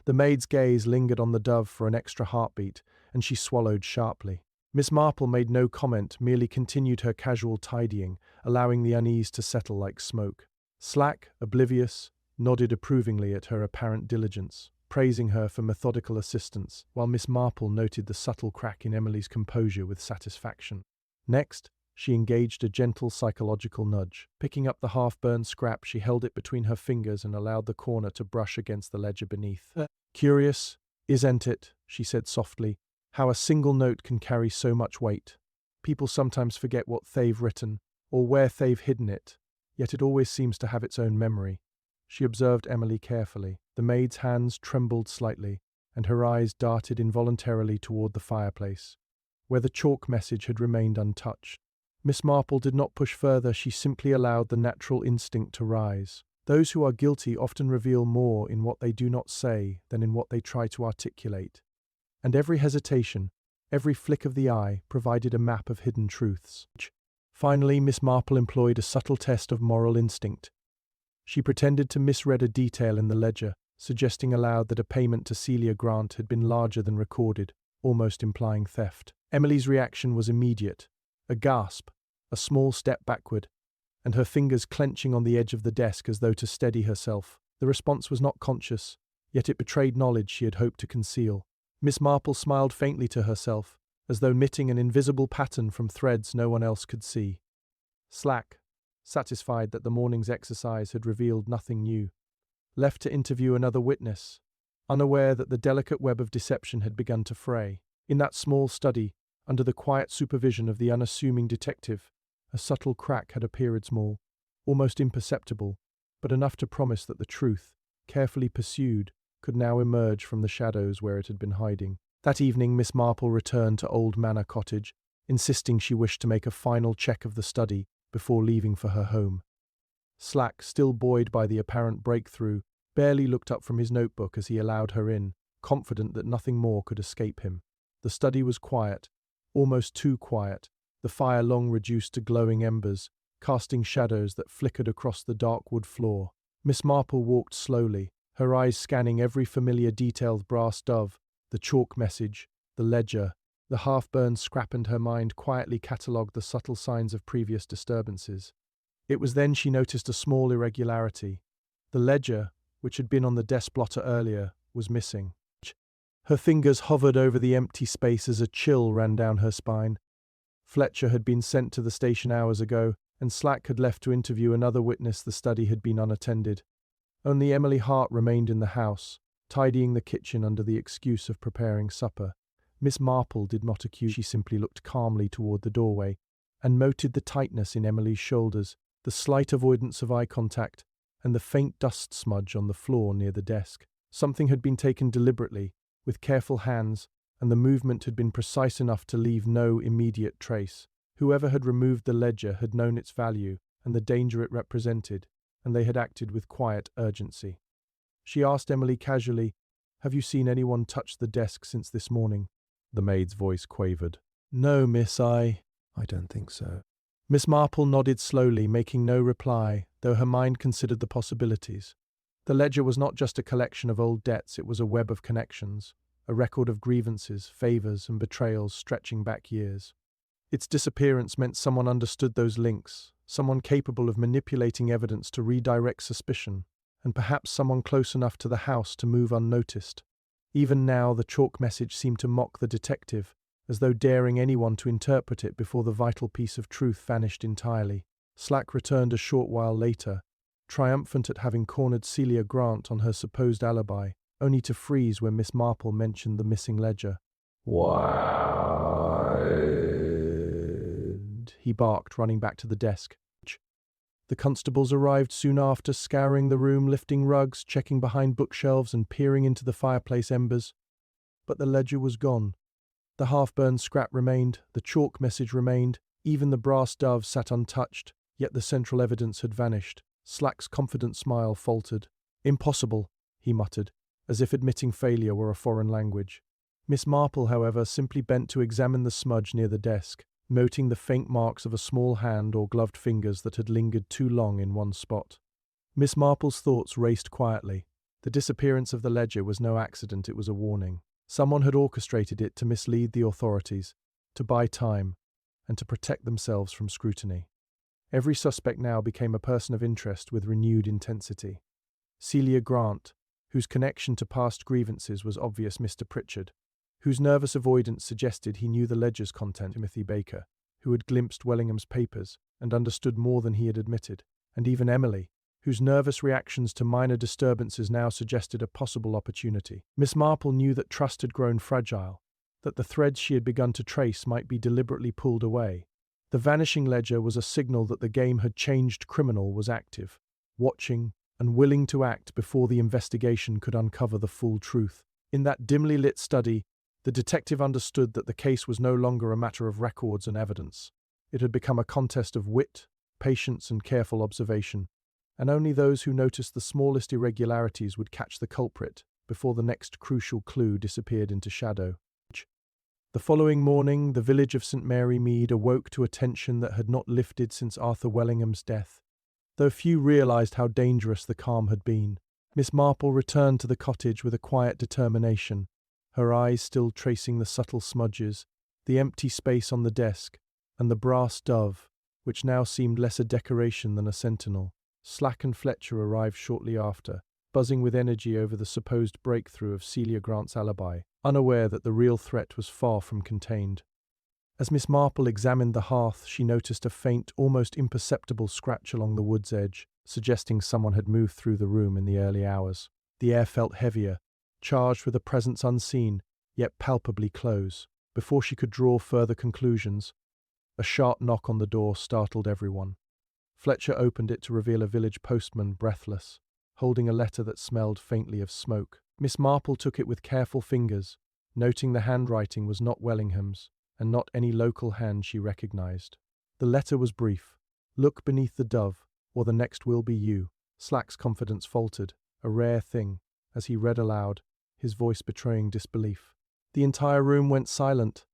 The maid's gaze lingered on the dove for an extra heartbeat, and she swallowed sharply. Miss Marple made no comment, merely continued her casual tidying, allowing the unease to settle like smoke. Slack, oblivious, nodded approvingly at her apparent diligence, praising her for methodical assistance, while Miss Marple noted the subtle crack in Emily's composure with satisfaction. Next, she engaged a gentle psychological nudge. Picking up the half-burned scrap, she held it between her fingers and allowed the corner to brush against the ledger beneath. "Curious, isn't it?" she said softly, "how a single note can carry so much weight. People sometimes forget what they've written, or where they've hidden it, yet it always seems to have its own memory." She observed Emily carefully. The maid's hands trembled slightly, and her eyes darted involuntarily toward the fireplace, where the chalk message had remained untouched. Miss Marple did not push further, she simply allowed the natural instinct to rise. Those who are guilty often reveal more in what they do not say than in what they try to articulate. And every hesitation, every flick of the eye, provided a map of hidden truths. Finally, Miss Marple employed a subtle test of moral instinct. She pretended to misread a detail in the ledger, suggesting aloud that a payment to Celia Grant had been larger than recorded, almost implying theft. Emily's reaction was immediate. A gasp, a small step backward, and her fingers clenching on the edge of the desk as though to steady herself. The response was not conscious, yet it betrayed knowledge she had hoped to conceal. Miss Marple smiled faintly to herself, as though knitting an invisible pattern from threads no one else could see. Slack, satisfied that the morning's exercise had revealed nothing new, left to interview another witness, unaware that the delicate web of deception had begun to fray. In that small study, under the quiet supervision of the unassuming detective, a subtle crack had appeared, small, almost imperceptible, but enough to promise that the truth, carefully pursued, could now emerge from the shadows where it had been hiding. That evening Miss Marple returned to Old Manor Cottage, insisting she wished to make a final check of the study before leaving for her home. Slack, still buoyed by the apparent breakthrough, barely looked up from his notebook as he allowed her in, confident that nothing more could escape him. The study was quiet, almost too quiet, the fire long reduced to glowing embers, casting shadows that flickered across the dark wood floor. Miss Marple walked slowly, her eyes scanning every familiar detailed brass dove, the chalk message, the ledger, the half-burned scrap, and her mind quietly catalogued the subtle signs of previous disturbances. It was then she noticed a small irregularity. The ledger, which had been on the desk blotter earlier, was missing. Her fingers hovered over the empty space as a chill ran down her spine. Fletcher had been sent to the station hours ago, and Slack had left to interview another witness. The study had been unattended. Only Emily Hart remained in the house, tidying the kitchen under the excuse of preparing supper. Miss Marple did not accuse. She simply looked calmly toward the doorway, and noted the tightness in Emily's shoulders, the slight avoidance of eye contact, and the faint dust smudge on the floor near the desk. Something had been taken deliberately, with careful hands, and the movement had been precise enough to leave no immediate trace. Whoever had removed the ledger had known its value and the danger it represented, and they had acted with quiet urgency. She asked Emily casually, "Have you seen anyone touch the desk since this morning?" The maid's voice quavered. "No, miss, I don't think so." Miss Marple nodded slowly, making no reply, though her mind considered the possibilities. The ledger was not just a collection of old debts, it was a web of connections, a record of grievances, favours, and betrayals stretching back years. Its disappearance meant someone understood those links, someone capable of manipulating evidence to redirect suspicion, and perhaps someone close enough to the house to move unnoticed. Even now, the chalk message seemed to mock the detective, as though daring anyone to interpret it before the vital piece of truth vanished entirely. Slack returned a short while later, triumphant at having cornered Celia Grant on her supposed alibi, only to freeze when Miss Marple mentioned the missing ledger. "What?" he barked, running back to the desk. The constables arrived soon after, scouring the room, lifting rugs, checking behind bookshelves, and peering into the fireplace embers. But the ledger was gone. The half-burned scrap remained, the chalk message remained, even the brass dove sat untouched, yet the central evidence had vanished. Slack's confident smile faltered. "Impossible," he muttered, as if admitting failure were a foreign language. Miss Marple, however, simply bent to examine the smudge near the desk, noting the faint marks of a small hand or gloved fingers that had lingered too long in one spot. Miss Marple's thoughts raced quietly. The disappearance of the ledger was no accident, it was a warning. Someone had orchestrated it to mislead the authorities, to buy time, and to protect themselves from scrutiny. Every suspect now became a person of interest with renewed intensity. Celia Grant, whose connection to past grievances was obvious, Mr. Pritchard, whose nervous avoidance suggested he knew the ledger's content, Timothy Baker, who had glimpsed Wellingham's papers and understood more than he had admitted, and even Emily, whose nervous reactions to minor disturbances now suggested a possible opportunity. Miss Marple knew that trust had grown fragile, that the threads she had begun to trace might be deliberately pulled away. The vanishing ledger was a signal that the game had changed. Criminal was active, watching, and willing to act before the investigation could uncover the full truth. In that dimly lit study, the detective understood that the case was no longer a matter of records and evidence. It had become a contest of wit, patience, and careful observation, and only those who noticed the smallest irregularities would catch the culprit before the next crucial clue disappeared into shadow. The following morning, the village of St. Mary Mead awoke to a tension that had not lifted since Arthur Wellingham's death. Though few realized how dangerous the calm had been, Miss Marple returned to the cottage with a quiet determination, her eyes still tracing the subtle smudges, the empty space on the desk, and the brass dove, which now seemed less a decoration than a sentinel. Slack and Fletcher arrived shortly after, buzzing with energy over the supposed breakthrough of Celia Grant's alibi, unaware that the real threat was far from contained. As Miss Marple examined the hearth, she noticed a faint, almost imperceptible scratch along the wood's edge, suggesting someone had moved through the room in the early hours. The air felt heavier, charged with a presence unseen, yet palpably close. Before she could draw further conclusions, a sharp knock on the door startled everyone. Fletcher opened it to reveal a village postman, breathless, holding a letter that smelled faintly of smoke. Miss Marple took it with careful fingers, noting the handwriting was not Wellingham's, and not any local hand she recognized. The letter was brief. "Look beneath the dove, or the next will be you." Slack's confidence faltered, a rare thing, as he read aloud, his voice betraying disbelief. The entire room went silent.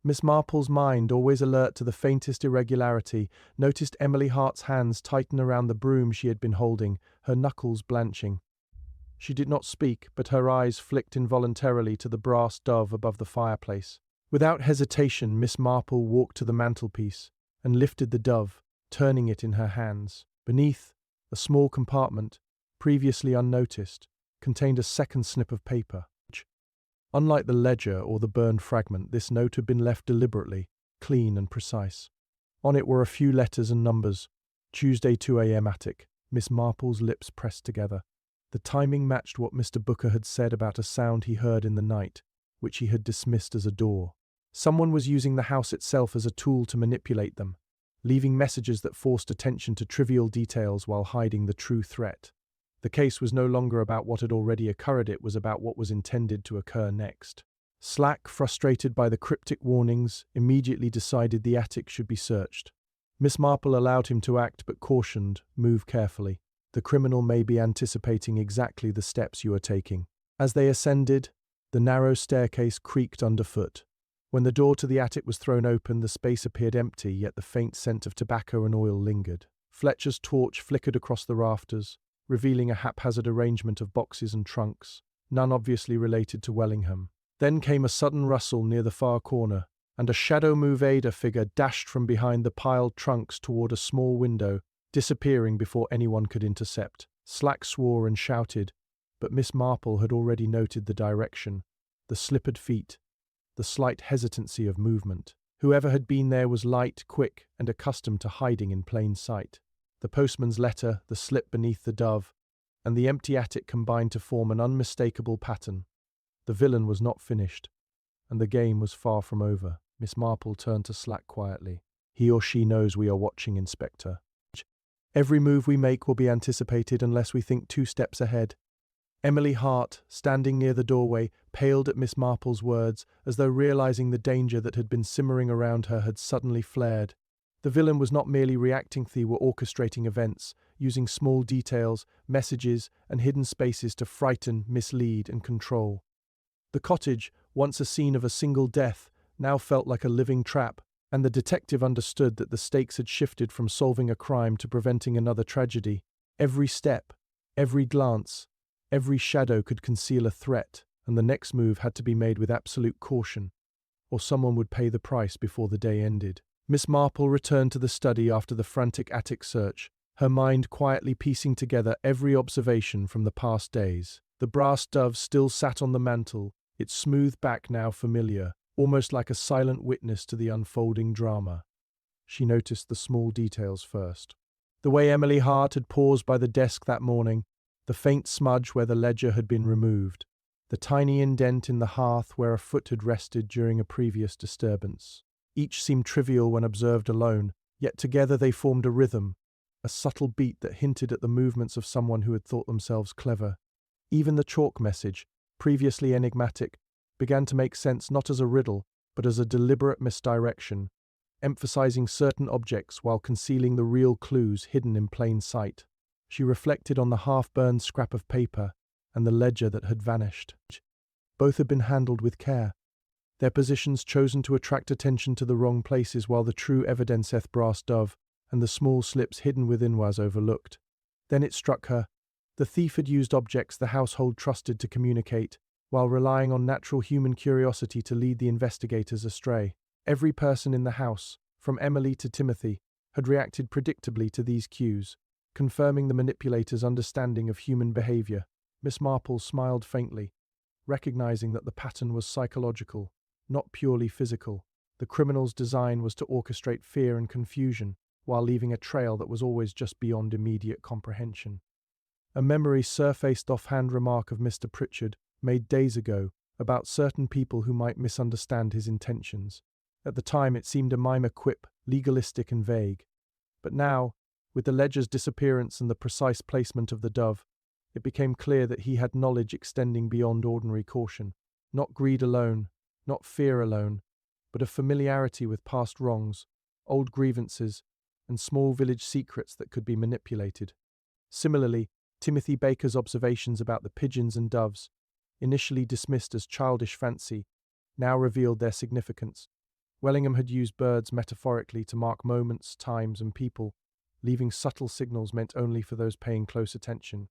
Miss Marple's mind, always alert to the faintest irregularity, noticed Emily Hart's hands tighten around the broom she had been holding, her knuckles blanching. She did not speak, but her eyes flicked involuntarily to the brass dove above the fireplace. Without hesitation, Miss Marple walked to the mantelpiece and lifted the dove, turning it in her hands. Beneath, a small compartment, previously unnoticed, contained a second snip of paper. Unlike the ledger or the burned fragment, this note had been left deliberately, clean and precise. On it were a few letters and numbers. Tuesday 2 a.m. attic. Miss Marple's lips pressed together. The timing matched what Mr. Booker had said about a sound he heard in the night, which he had dismissed as a door. Someone was using the house itself as a tool to manipulate them, leaving messages that forced attention to trivial details while hiding the true threat. The case was no longer about what had already occurred, it was about what was intended to occur next. Slack, frustrated by the cryptic warnings, immediately decided the attic should be searched. Miss Marple allowed him to act but cautioned, move carefully. The criminal may be anticipating exactly the steps you are taking. As they ascended, the narrow staircase creaked underfoot. When the door to the attic was thrown open, the space appeared empty, yet the faint scent of tobacco and oil lingered. Fletcher's torch flickered across the rafters, revealing a haphazard arrangement of boxes and trunks, none obviously related to Wellingham. Then came a sudden rustle near the far corner, and a shadow Movada figure dashed from behind the piled trunks toward a small window, disappearing before anyone could intercept. Slack swore and shouted, but Miss Marple had already noted the direction, the slippered feet, the slight hesitancy of movement. Whoever had been there was light, quick, and accustomed to hiding in plain sight. The postman's letter, the slip beneath the dove, and the empty attic combined to form an unmistakable pattern. The villain was not finished, and the game was far from over. Miss Marple turned to Slack quietly. He or she knows we are watching, Inspector. Every move we make will be anticipated unless we think 2 steps ahead. Emily Hart, standing near the doorway, paled at Miss Marple's words, as though realizing the danger that had been simmering around her had suddenly flared. The villain was not merely reacting, they were orchestrating events, using small details, messages, and hidden spaces to frighten, mislead, and control. The cottage, once a scene of a single death, now felt like a living trap, and the detective understood that the stakes had shifted from solving a crime to preventing another tragedy. Every step, every glance, every shadow could conceal a threat, and the next move had to be made with absolute caution, or someone would pay the price before the day ended. Miss Marple returned to the study after the frantic attic search, her mind quietly piecing together every observation from the past days. The brass dove still sat on the mantel, its smooth back now familiar, almost like a silent witness to the unfolding drama. She noticed the small details first. The way Emily Hart had paused by the desk that morning, the faint smudge where the ledger had been removed, the tiny indent in the hearth where a foot had rested during a previous disturbance. Each seemed trivial when observed alone, yet together they formed a rhythm, a subtle beat that hinted at the movements of someone who had thought themselves clever. Even the chalk message, previously enigmatic, began to make sense not as a riddle, but as a deliberate misdirection, emphasizing certain objects while concealing the real clues hidden in plain sight. She reflected on the half-burned scrap of paper and the ledger that had vanished. Both had been handled with care, their positions chosen to attract attention to the wrong places, while the true evidenceth brass dove and the small slips hidden within was overlooked. Then it struck her. The thief had used objects the household trusted to communicate, while relying on natural human curiosity to lead the investigators astray. Every person in the house, from Emily to Timothy, had reacted predictably to these cues, confirming the manipulator's understanding of human behavior. Miss Marple smiled faintly, recognizing that the pattern was psychological, not purely physical. The criminal's design was to orchestrate fear and confusion, while leaving a trail that was always just beyond immediate comprehension. A memory surfaced offhand remark of Mr. Pritchard, made days ago, about certain people who might misunderstand his intentions. At the time it seemed a minor quip, legalistic and vague. But now, with the ledger's disappearance and the precise placement of the dove, it became clear that he had knowledge extending beyond ordinary caution. Not greed alone, not fear alone, but a familiarity with past wrongs, old grievances, and small village secrets that could be manipulated. Similarly, Timothy Baker's observations about the pigeons and doves, initially dismissed as childish fancy, now revealed their significance. Wellingham had used birds metaphorically to mark moments, times, and people, leaving subtle signals meant only for those paying close attention.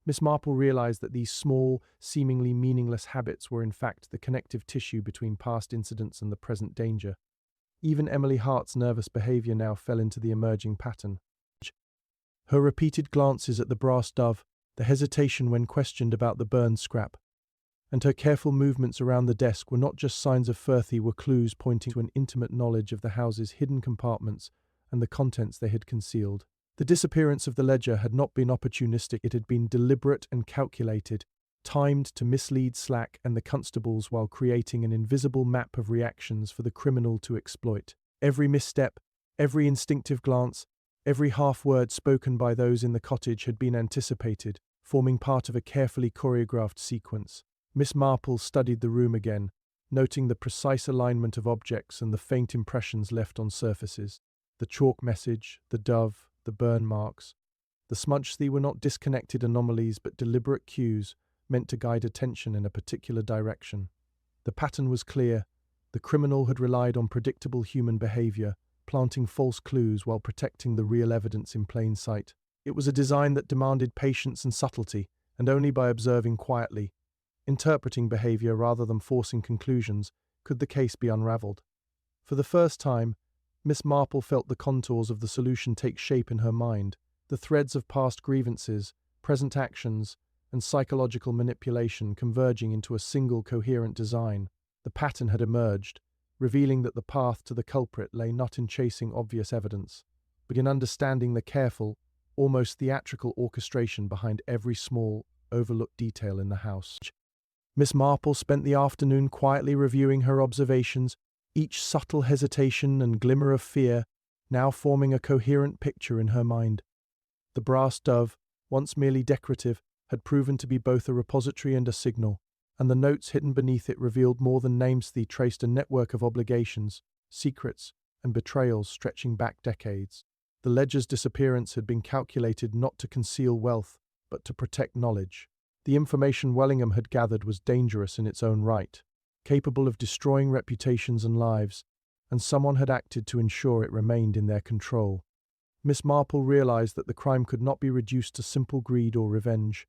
Miss Marple realized that these small, seemingly meaningless habits were in fact the connective tissue between past incidents and the present danger. Even Emily Hart's nervous behavior now fell into the emerging pattern. Her repeated glances at the brass dove, the hesitation when questioned about the burned scrap, and her careful movements around the desk were not just signs of furphy, were clues pointing to an intimate knowledge of the house's hidden compartments and the contents they had concealed. The disappearance of the ledger had not been opportunistic, it had been deliberate and calculated, timed to mislead Slack and the constables while creating an invisible map of reactions for the criminal to exploit. Every misstep, every instinctive glance, every half-word spoken by those in the cottage had been anticipated, forming part of a carefully choreographed sequence. Miss Marple studied the room again, noting the precise alignment of objects and the faint impressions left on surfaces. The chalk message, the dove, the burn marks. The smudge were not disconnected anomalies but deliberate cues meant to guide attention in a particular direction. The pattern was clear. The criminal had relied on predictable human behavior, planting false clues while protecting the real evidence in plain sight. It was a design that demanded patience and subtlety, and only by observing quietly, interpreting behavior rather than forcing conclusions, could the case be unraveled. For the first time, Miss Marple felt the contours of the solution take shape in her mind, the threads of past grievances, present actions, and psychological manipulation converging into a single coherent design. The pattern had emerged, revealing that the path to the culprit lay not in chasing obvious evidence, but in understanding the careful, almost theatrical orchestration behind every small, overlooked detail in the house. Miss Marple spent the afternoon quietly reviewing her observations, each subtle hesitation and glimmer of fear now forming a coherent picture in her mind. The brass dove, once merely decorative, had proven to be both a repository and a signal, and the notes hidden beneath it revealed more than names. They traced a network of obligations, secrets, and betrayals stretching back decades. The ledger's disappearance had been calculated not to conceal wealth, but to protect knowledge. The information Wellingham had gathered was dangerous in its own right, capable of destroying reputations and lives, and someone had acted to ensure it remained in their control. Miss Marple realized that the crime could not be reduced to simple greed or revenge.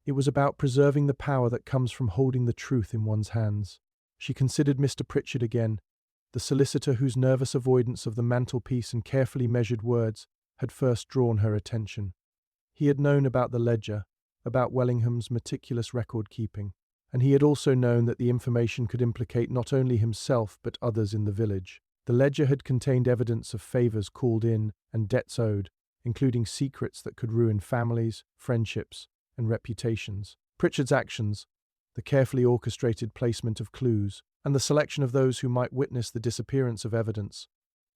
It was about preserving the power that comes from holding the truth in one's hands. She considered Mr. Pritchard again, the solicitor whose nervous avoidance of the mantelpiece and carefully measured words had first drawn her attention. He had known about the ledger, about Wellingham's meticulous record-keeping, and he had also known that the information could implicate not only himself but others in the village. The ledger had contained evidence of favours called in and debts owed, including secrets that could ruin families, friendships, and reputations. Pritchard's actions, the carefully orchestrated placement of clues, and the selection of those who might witness the disappearance of evidence,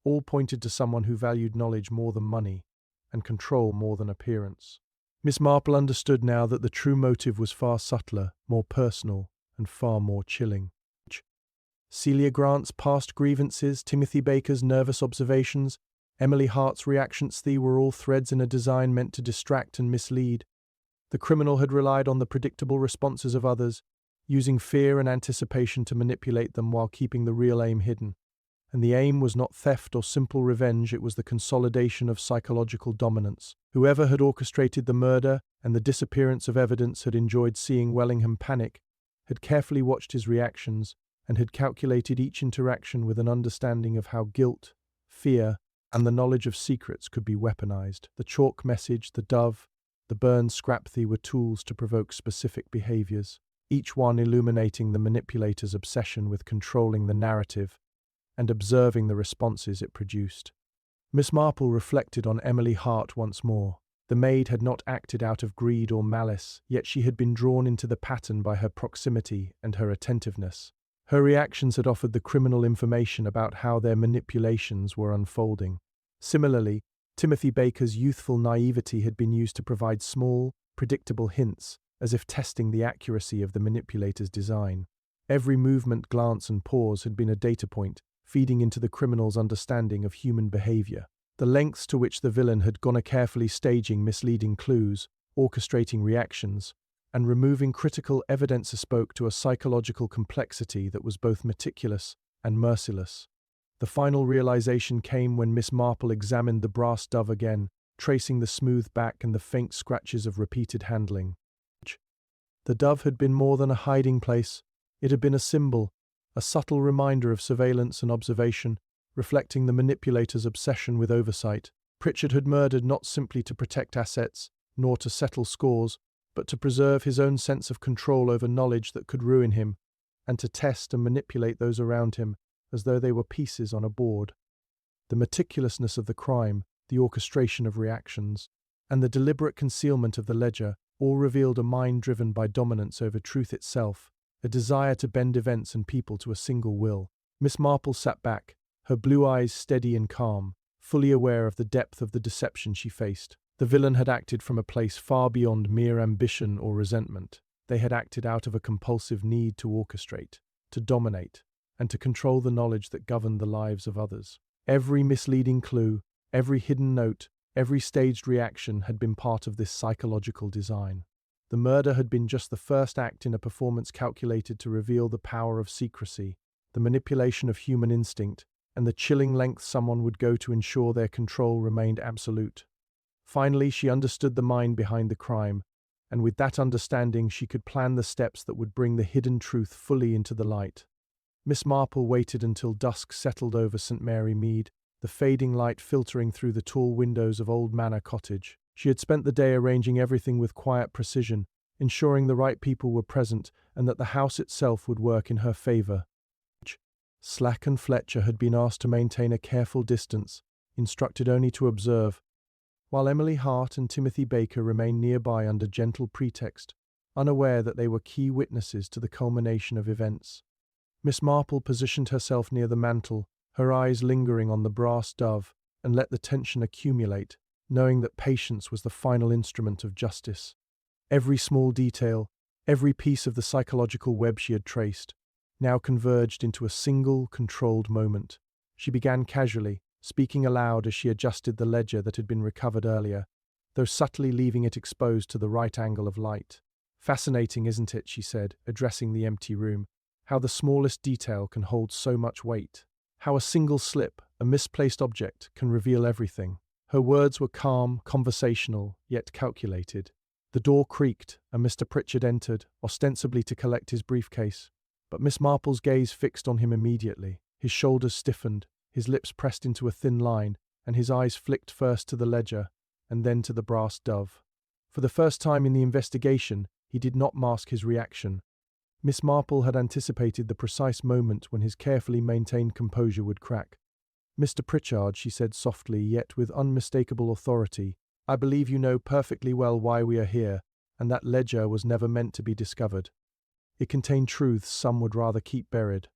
all pointed to someone who valued knowledge more than money, and control more than appearance. Miss Marple understood now that the true motive was far subtler, more personal, and far more chilling. Celia Grant's past grievances, Timothy Baker's nervous observations, Emily Hart's reactions, they were all threads in a design meant to distract and mislead. The criminal had relied on the predictable responses of others, using fear and anticipation to manipulate them while keeping the real aim hidden. And the aim was not theft or simple revenge, it was the consolidation of psychological dominance. Whoever had orchestrated the murder and the disappearance of evidence had enjoyed seeing Wellingham panic, had carefully watched his reactions, and had calculated each interaction with an understanding of how guilt, fear, and the knowledge of secrets could be weaponized. The chalk message, the dove, the burned scrap were tools to provoke specific behaviors, each one illuminating the manipulator's obsession with controlling the narrative and observing the responses it produced. Miss Marple reflected on Emily Hart once more. The maid had not acted out of greed or malice, yet she had been drawn into the pattern by her proximity and her attentiveness. Her reactions had offered the criminal information about how their manipulations were unfolding. Similarly, Timothy Baker's youthful naivety had been used to provide small, predictable hints, as if testing the accuracy of the manipulator's design. Every movement, glance, and pause had been a data point, feeding into the criminal's understanding of human behavior. The lengths to which the villain had gone, carefully staging misleading clues, orchestrating reactions, and removing critical evidence, spoke to a psychological complexity that was both meticulous and merciless. The final realization came when Miss Marple examined the brass dove again, tracing the smooth back and the faint scratches of repeated handling. The dove had been more than a hiding place. It had been a symbol, a subtle reminder of surveillance and observation, reflecting the manipulator's obsession with oversight. Pritchard had murdered not simply to protect assets, nor to settle scores, but to preserve his own sense of control over knowledge that could ruin him, and to test and manipulate those around him as though they were pieces on a board. The meticulousness of the crime, the orchestration of reactions, and the deliberate concealment of the ledger all revealed a mind driven by dominance over truth itself, a desire to bend events and people to a single will. Miss Marple sat back, her blue eyes steady and calm, fully aware of the depth of the deception she faced. The villain had acted from a place far beyond mere ambition or resentment. They had acted out of a compulsive need to orchestrate, to dominate, and to control the knowledge that governed the lives of others. Every misleading clue, every hidden note, every staged reaction had been part of this psychological design. The murder had been just the first act in a performance calculated to reveal the power of secrecy, the manipulation of human instinct, and the chilling lengths someone would go to ensure their control remained absolute. Finally, she understood the mind behind the crime, and with that understanding she could plan the steps that would bring the hidden truth fully into the light. Miss Marple waited until dusk settled over St. Mary Mead, the fading light filtering through the tall windows of Old Manor Cottage. She had spent the day arranging everything with quiet precision, ensuring the right people were present and that the house itself would work in her favour. Slack and Fletcher had been asked to maintain a careful distance, instructed only to observe, while Emily Hart and Timothy Baker remained nearby under gentle pretext, unaware that they were key witnesses to the culmination of events. Miss Marple positioned herself near the mantel, her eyes lingering on the brass dove, and let the tension accumulate, knowing that patience was the final instrument of justice. Every small detail, every piece of the psychological web she had traced, now converged into a single, controlled moment. She began casually, speaking aloud as she adjusted the ledger that had been recovered earlier, though subtly leaving it exposed to the right angle of light. "Fascinating, isn't it?" she said, addressing the empty room. "How the smallest detail can hold so much weight. How a single slip, a misplaced object, can reveal everything." Her words were calm, conversational, yet calculated. The door creaked, and Mr. Pritchard entered, ostensibly to collect his briefcase. But Miss Marple's gaze fixed on him immediately. His shoulders stiffened, his lips pressed into a thin line, and his eyes flicked first to the ledger, and then to the brass dove. For the first time in the investigation, he did not mask his reaction. Miss Marple had anticipated the precise moment when his carefully maintained composure would crack. "Mr. Pritchard," she said softly, yet with unmistakable authority, "I believe you know perfectly well why we are here, and that ledger was never meant to be discovered. It contained truths some would rather keep buried."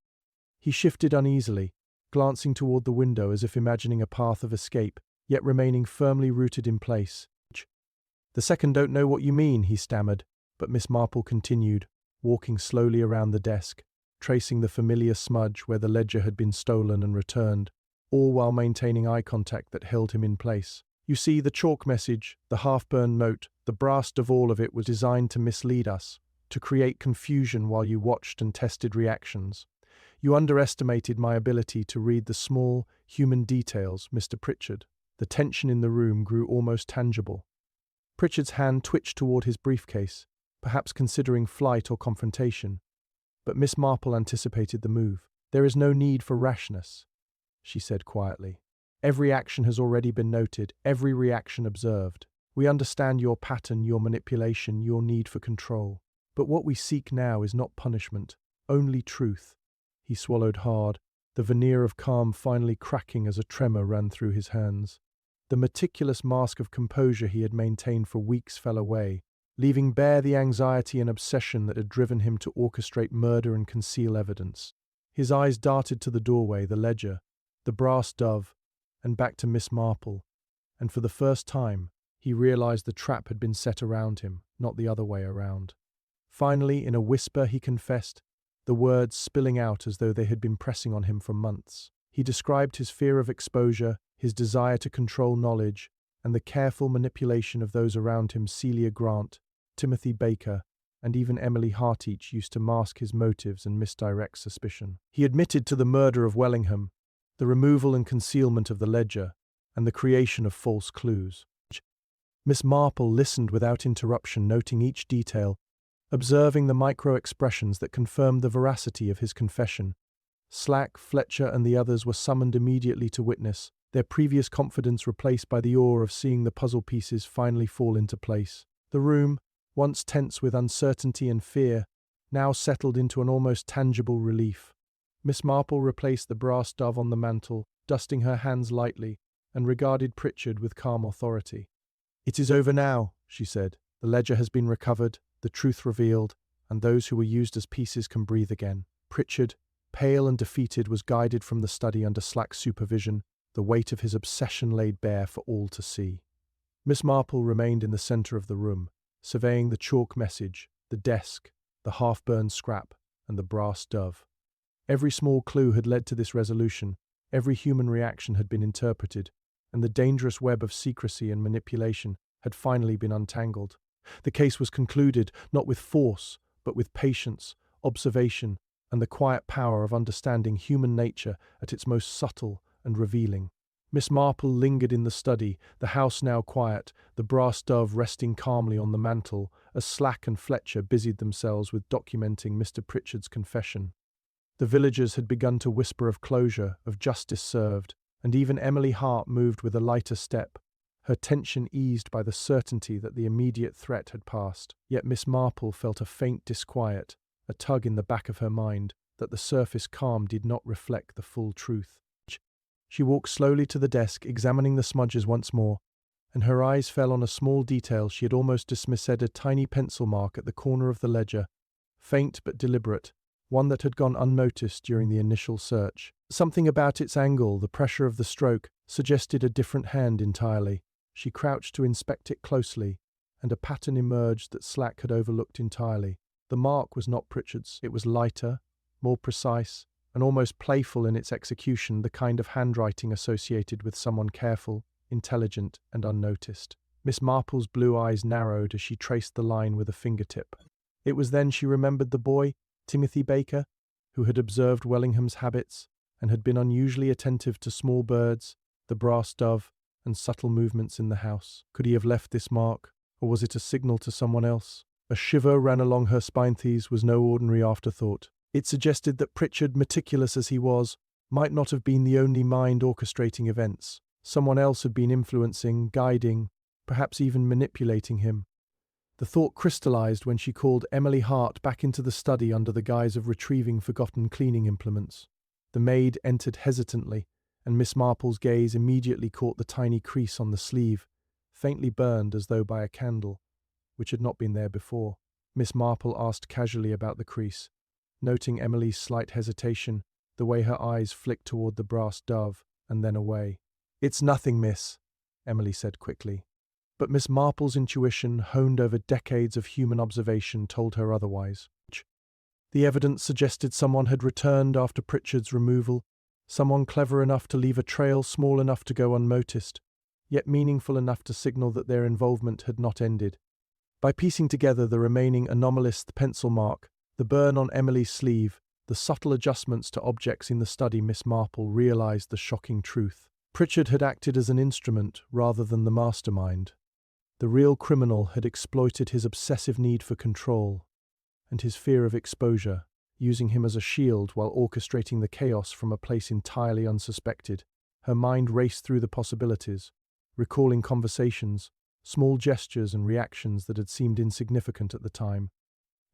He shifted uneasily, glancing toward the window as if imagining a path of escape, yet remaining firmly rooted in place. "The second don't know what you mean," he stammered, but Miss Marple continued, walking slowly around the desk, tracing the familiar smudge where the ledger had been stolen and returned, all while maintaining eye contact that held him in place. "You see, the chalk message, the half-burned note, the brass of all of it was designed to mislead us, to create confusion while you watched and tested reactions. You underestimated my ability to read the small, human details, Mr. Pritchard." The tension in the room grew almost tangible. Pritchard's hand twitched toward his briefcase, perhaps considering flight or confrontation. But Miss Marple anticipated the move. "There is no need for rashness," she said quietly. "Every action has already been noted, every reaction observed. We understand your pattern, your manipulation, your need for control. But what we seek now is not punishment, only truth." He swallowed hard, the veneer of calm finally cracking as a tremor ran through his hands. The meticulous mask of composure he had maintained for weeks fell away, leaving bare the anxiety and obsession that had driven him to orchestrate murder and conceal evidence. His eyes darted to the doorway, the ledger, the brass dove, and back to Miss Marple, and for the first time, he realized the trap had been set around him, not the other way around. Finally, in a whisper, he confessed, the words spilling out as though they had been pressing on him for months. He described his fear of exposure, his desire to control knowledge, and the careful manipulation of those around him. Celia Grant, Timothy Baker, and even Emily Hart each used to mask his motives and misdirect suspicion. He admitted to the murder of Wellingham, the removal and concealment of the ledger, and the creation of false clues. Miss Marple listened without interruption, noting each detail, observing the micro-expressions that confirmed the veracity of his confession. Slack, Fletcher, and the others were summoned immediately to witness, their previous confidence replaced by the awe of seeing the puzzle pieces finally fall into place. The room, once tense with uncertainty and fear, now settled into an almost tangible relief. Miss Marple replaced the brass dove on the mantel, dusting her hands lightly, and regarded Pritchard with calm authority. "It is over now," she said. "The ledger has been recovered, the truth revealed, and those who were used as pieces can breathe again." Pritchard, pale and defeated, was guided from the study under Slack's supervision, the weight of his obsession laid bare for all to see. Miss Marple remained in the centre of the room, surveying the chalk message, the desk, the half-burned scrap, and the brass dove. Every small clue had led to this resolution, every human reaction had been interpreted, and the dangerous web of secrecy and manipulation had finally been untangled. The case was concluded, not with force, but with patience, observation, and the quiet power of understanding human nature at its most subtle and revealing. Miss Marple lingered in the study, the house now quiet, the brass dove resting calmly on the mantel, as Slack and Fletcher busied themselves with documenting Mr. Pritchard's confession. The villagers had begun to whisper of closure, of justice served, and even Emily Hart moved with a lighter step, her tension eased by the certainty that the immediate threat had passed. Yet Miss Marple felt a faint disquiet, a tug in the back of her mind, that the surface calm did not reflect the full truth. She walked slowly to the desk, examining the smudges once more, and her eyes fell on a small detail she had almost dismissed: a tiny pencil mark at the corner of the ledger, faint but deliberate, one that had gone unnoticed during the initial search. Something about its angle, the pressure of the stroke, suggested a different hand entirely. She crouched to inspect it closely, and a pattern emerged that Slack had overlooked entirely. The mark was not Pritchard's. It was lighter, more precise, and almost playful in its execution, the kind of handwriting associated with someone careful, intelligent, and unnoticed. Miss Marple's blue eyes narrowed as she traced the line with a fingertip. It was then she remembered the boy, Timothy Baker, who had observed Wellingham's habits and had been unusually attentive to small birds, the brass dove, and subtle movements in the house. Could he have left this mark, or was it a signal to someone else? A shiver ran along her spine. These was no ordinary afterthought. It suggested that Pritchard, meticulous as he was, might not have been the only mind orchestrating events. Someone else had been influencing, guiding, perhaps even manipulating him. The thought crystallized when she called Emily Hart back into the study under the guise of retrieving forgotten cleaning implements. The maid entered hesitantly, and Miss Marple's gaze immediately caught the tiny crease on the sleeve, faintly burned as though by a candle, which had not been there before. Miss Marple asked casually about the crease, noting Emily's slight hesitation, the way her eyes flicked toward the brass dove, and then away. "It's nothing, miss," Emily said quickly. But Miss Marple's intuition, honed over decades of human observation, told her otherwise. The evidence suggested someone had returned after Pritchard's removal, someone clever enough to leave a trail small enough to go unnoticed, yet meaningful enough to signal that their involvement had not ended. By piecing together the remaining anomalous pencil mark, the burn on Emily's sleeve, the subtle adjustments to objects in the study, Miss Marple realized the shocking truth. Pritchard had acted as an instrument rather than the mastermind. The real criminal had exploited his obsessive need for control and his fear of exposure, using him as a shield while orchestrating the chaos from a place entirely unsuspected. Her mind raced through the possibilities, recalling conversations, small gestures and reactions that had seemed insignificant at the time.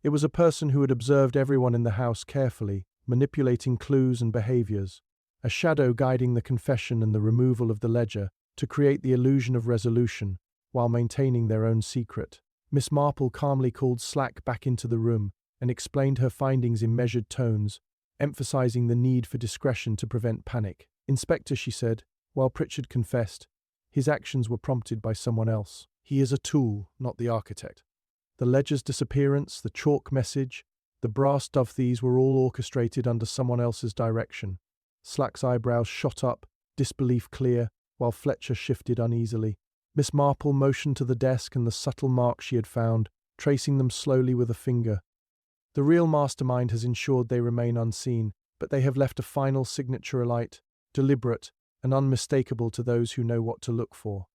It was a person who had observed everyone in the house carefully, manipulating clues and behaviors, a shadow guiding the confession and the removal of the ledger to create the illusion of resolution while maintaining their own secret. Miss Marple calmly called Slack back into the room and explained her findings in measured tones, emphasizing the need for discretion to prevent panic. "Inspector," she said, while Pritchard confessed, his actions were prompted by someone else. He is a tool, not the architect. The ledger's disappearance, the chalk message, the brass dove, these were all orchestrated under someone else's direction. Slack's eyebrows shot up, disbelief clear, while Fletcher shifted uneasily. Miss Marple motioned to the desk and the subtle marks she had found, tracing them slowly with a finger. "The real mastermind has ensured they remain unseen, but they have left a final signature alight, deliberate and unmistakable to those who know what to look for.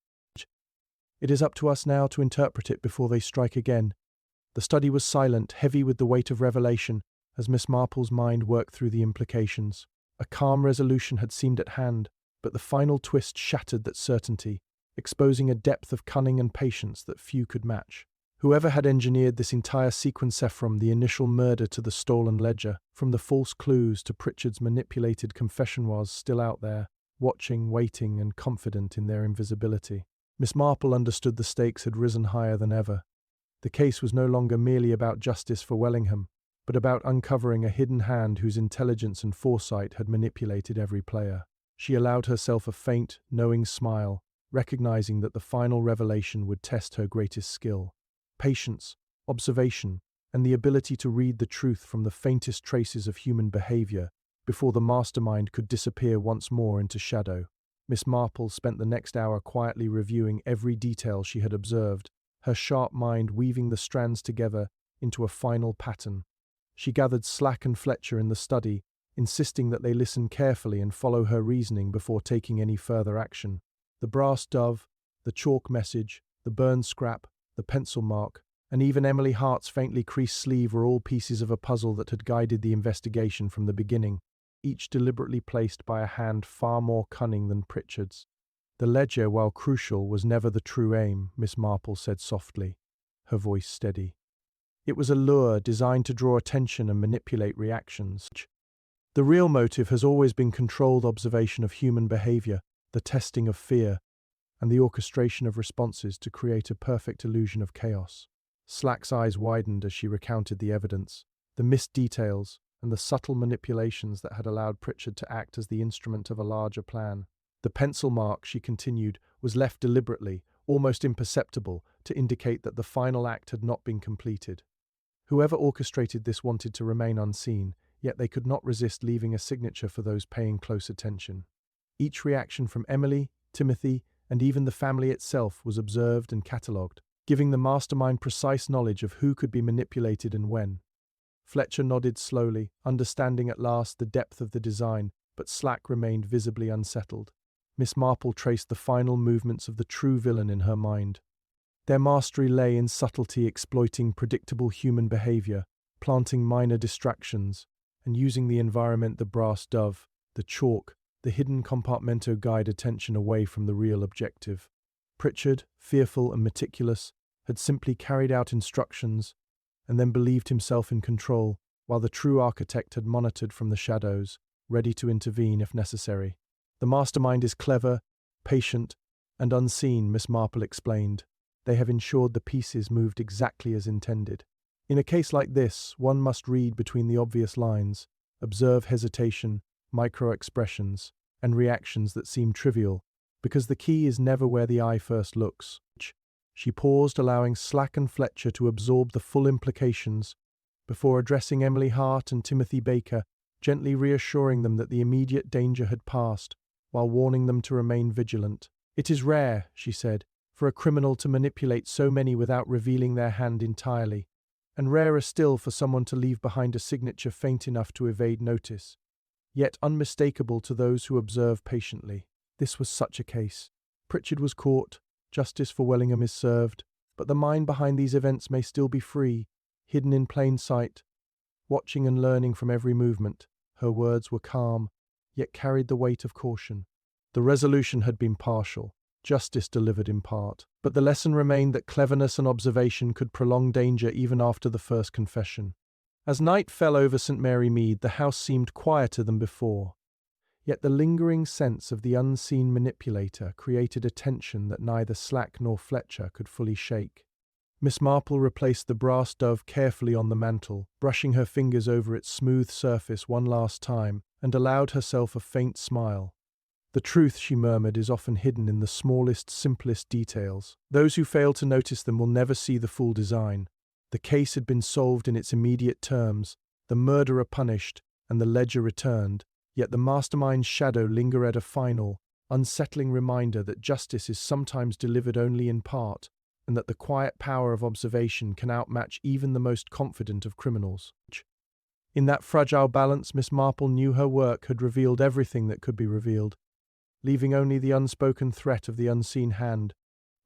It is up to us now to interpret it before they strike again." The study was silent, heavy with the weight of revelation, as Miss Marple's mind worked through the implications. A calm resolution had seemed at hand, but the final twist shattered that certainty, exposing a depth of cunning and patience that few could match. Whoever had engineered this entire sequence, from the initial murder to the stolen ledger, from the false clues to Pritchard's manipulated confession, was still out there, watching, waiting, and confident in their invisibility. Miss Marple understood the stakes had risen higher than ever. The case was no longer merely about justice for Wellingham, but about uncovering a hidden hand whose intelligence and foresight had manipulated every player. She allowed herself a faint, knowing smile, recognizing that the final revelation would test her greatest skill: patience, observation, and the ability to read the truth from the faintest traces of human behavior before the mastermind could disappear once more into shadow. Miss Marple spent the next hour quietly reviewing every detail she had observed, her sharp mind weaving the strands together into a final pattern. She gathered Slack and Fletcher in the study, insisting that they listen carefully and follow her reasoning before taking any further action. The brass dove, the chalk message, the burned scrap, the pencil mark, and even Emily Hart's faintly creased sleeve were all pieces of a puzzle that had guided the investigation from the beginning, each deliberately placed by a hand far more cunning than Pritchard's. The ledger, while crucial, was never the true aim, Miss Marple said softly, her voice steady. It was a lure designed to draw attention and manipulate reactions. The real motive has always been controlled observation of human behavior, the testing of fear, and the orchestration of responses to create a perfect illusion of chaos. Slack's eyes widened as she recounted the evidence, the missed details, and the subtle manipulations that had allowed Pritchard to act as the instrument of a larger plan. The pencil mark, she continued, was left deliberately, almost imperceptible, to indicate that the final act had not been completed. Whoever orchestrated this wanted to remain unseen, yet they could not resist leaving a signature for those paying close attention. Each reaction from Emily, Timothy, and even the family itself was observed and catalogued, giving the mastermind precise knowledge of who could be manipulated and when. Fletcher nodded slowly, understanding at last the depth of the design, but Slack remained visibly unsettled. Miss Marple traced the final movements of the true villain in her mind. Their mastery lay in subtlety, exploiting predictable human behavior, planting minor distractions, and using the environment, the brass dove, the chalk, the hidden compartmento guide attention away from the real objective. Pritchard, fearful and meticulous, had simply carried out instructions and then believed himself in control, while the true architect had monitored from the shadows, ready to intervene if necessary. The mastermind is clever, patient, and unseen, Miss Marple explained. They have ensured the pieces moved exactly as intended. In a case like this, one must read between the obvious lines, observe hesitation, micro-expressions, and reactions that seem trivial, because the key is never where the eye first looks. She paused, allowing Slack and Fletcher to absorb the full implications, before addressing Emily Hart and Timothy Baker, gently reassuring them that the immediate danger had passed, while warning them to remain vigilant. "It is rare," she said, "for a criminal to manipulate so many without revealing their hand entirely, and rarer still for someone to leave behind a signature faint enough to evade notice, yet unmistakable to those who observe patiently. This was such a case. Pritchard was caught, justice for Wellingham is served, but the mind behind these events may still be free, hidden in plain sight, watching and learning from every movement." Her words were calm, yet carried the weight of caution. The resolution had been partial, justice delivered in part, but the lesson remained that cleverness and observation could prolong danger even after the first confession. As night fell over St. Mary Mead, the house seemed quieter than before, yet the lingering sense of the unseen manipulator created a tension that neither Slack nor Fletcher could fully shake. Miss Marple replaced the brass dove carefully on the mantel, brushing her fingers over its smooth surface one last time, and allowed herself a faint smile. "The truth," she murmured, "is often hidden in the smallest, simplest details. Those who fail to notice them will never see the full design." The case had been solved in its immediate terms, the murderer punished, and the ledger returned, yet the mastermind's shadow lingered at a final, unsettling reminder that justice is sometimes delivered only in part, and that the quiet power of observation can outmatch even the most confident of criminals. In that fragile balance, Miss Marple knew her work had revealed everything that could be revealed, leaving only the unspoken threat of the unseen hand,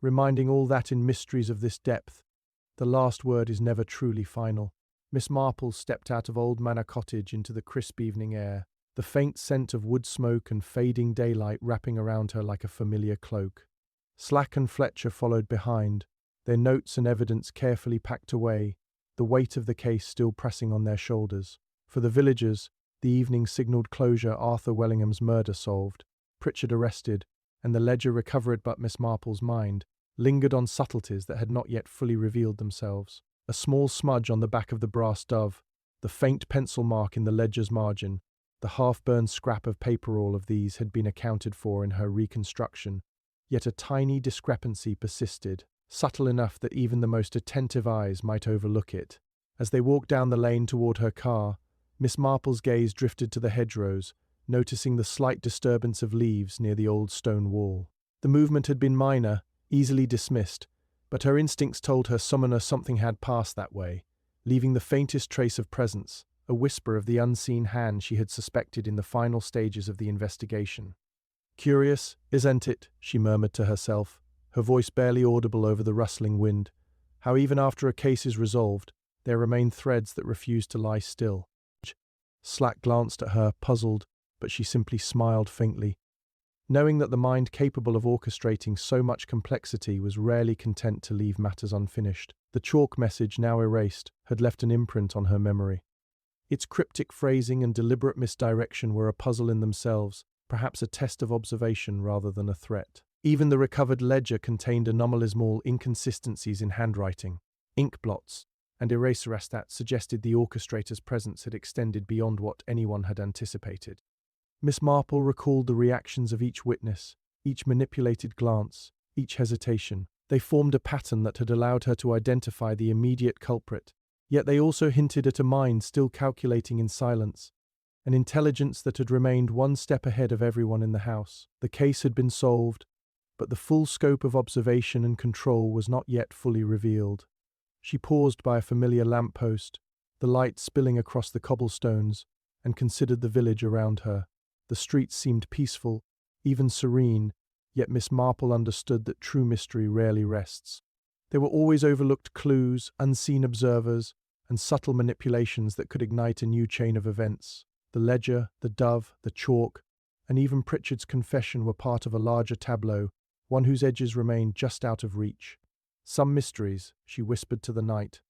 reminding all that in mysteries of this depth, the last word is never truly final. Miss Marple stepped out of Old Manor Cottage into the crisp evening air, the faint scent of wood smoke and fading daylight wrapping around her like a familiar cloak. Slack and Fletcher followed behind, their notes and evidence carefully packed away, the weight of the case still pressing on their shoulders. For the villagers, the evening signalled closure, Arthur Wellingham's murder solved, Pritchard arrested, and the ledger recovered, but Miss Marple's mind lingered on subtleties that had not yet fully revealed themselves. A small smudge on the back of the brass dove, the faint pencil mark in the ledger's margin, the half-burned scrap of paper, all of these had been accounted for in her reconstruction, yet a tiny discrepancy persisted, subtle enough that even the most attentive eyes might overlook it. As they walked down the lane toward her car, Miss Marple's gaze drifted to the hedgerows, noticing the slight disturbance of leaves near the old stone wall. The movement had been minor, easily dismissed, but her instincts told her something had passed that way, leaving the faintest trace of presence, a whisper of the unseen hand she had suspected in the final stages of the investigation. "Curious, isn't it?" she murmured to herself, her voice barely audible over the rustling wind, "how even after a case is resolved, there remain threads that refuse to lie still." Slack glanced at her, puzzled, but she simply smiled faintly, knowing that the mind capable of orchestrating so much complexity was rarely content to leave matters unfinished. The chalk message, now erased, had left an imprint on her memory. Its cryptic phrasing and deliberate misdirection were a puzzle in themselves, perhaps a test of observation rather than a threat. Even the recovered ledger contained anomalismal inconsistencies in handwriting, ink blots, and erasers that suggested the orchestrator's presence had extended beyond what anyone had anticipated. Miss Marple recalled the reactions of each witness, each manipulated glance, each hesitation. They formed a pattern that had allowed her to identify the immediate culprit, yet they also hinted at a mind still calculating in silence, an intelligence that had remained one step ahead of everyone in the house. The case had been solved, but the full scope of observation and control was not yet fully revealed. She paused by a familiar lamppost, the light spilling across the cobblestones, and considered the village around her. The streets seemed peaceful, even serene, yet Miss Marple understood that true mystery rarely rests. There were always overlooked clues, unseen observers, and subtle manipulations that could ignite a new chain of events. The ledger, the dove, the chalk, and even Pritchard's confession were part of a larger tableau, one whose edges remained just out of reach. Some mysteries, she whispered to the night,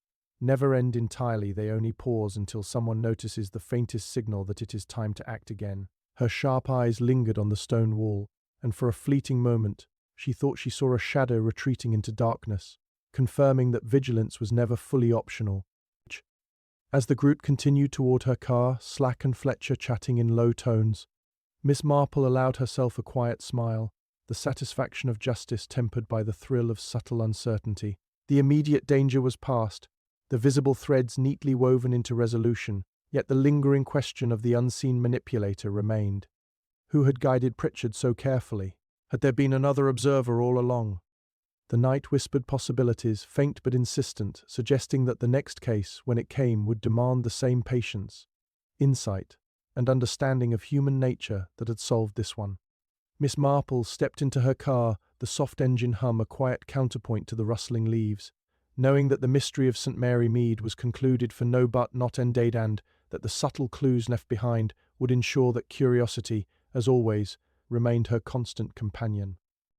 never end entirely, they only pause until someone notices the faintest signal that it is time to act again. Her sharp eyes lingered on the stone wall, and for a fleeting moment, she thought she saw a shadow retreating into darkness, confirming that vigilance was never fully optional. As the group continued toward her car, Slack and Fletcher chatting in low tones, Miss Marple allowed herself a quiet smile, the satisfaction of justice tempered by the thrill of subtle uncertainty. The immediate danger was past, the visible threads neatly woven into resolution, yet the lingering question of the unseen manipulator remained. Who had guided Pritchard so carefully? Had there been another observer all along? The night whispered possibilities, faint but insistent, suggesting that the next case, when it came, would demand the same patience, insight, and understanding of human nature that had solved this one. Miss Marple stepped into her car, the soft engine hum a quiet counterpoint to the rustling leaves, knowing that the mystery of St. Mary Mead was concluded for no but not ended, and that the subtle clues left behind would ensure that curiosity, as always, remained her constant companion.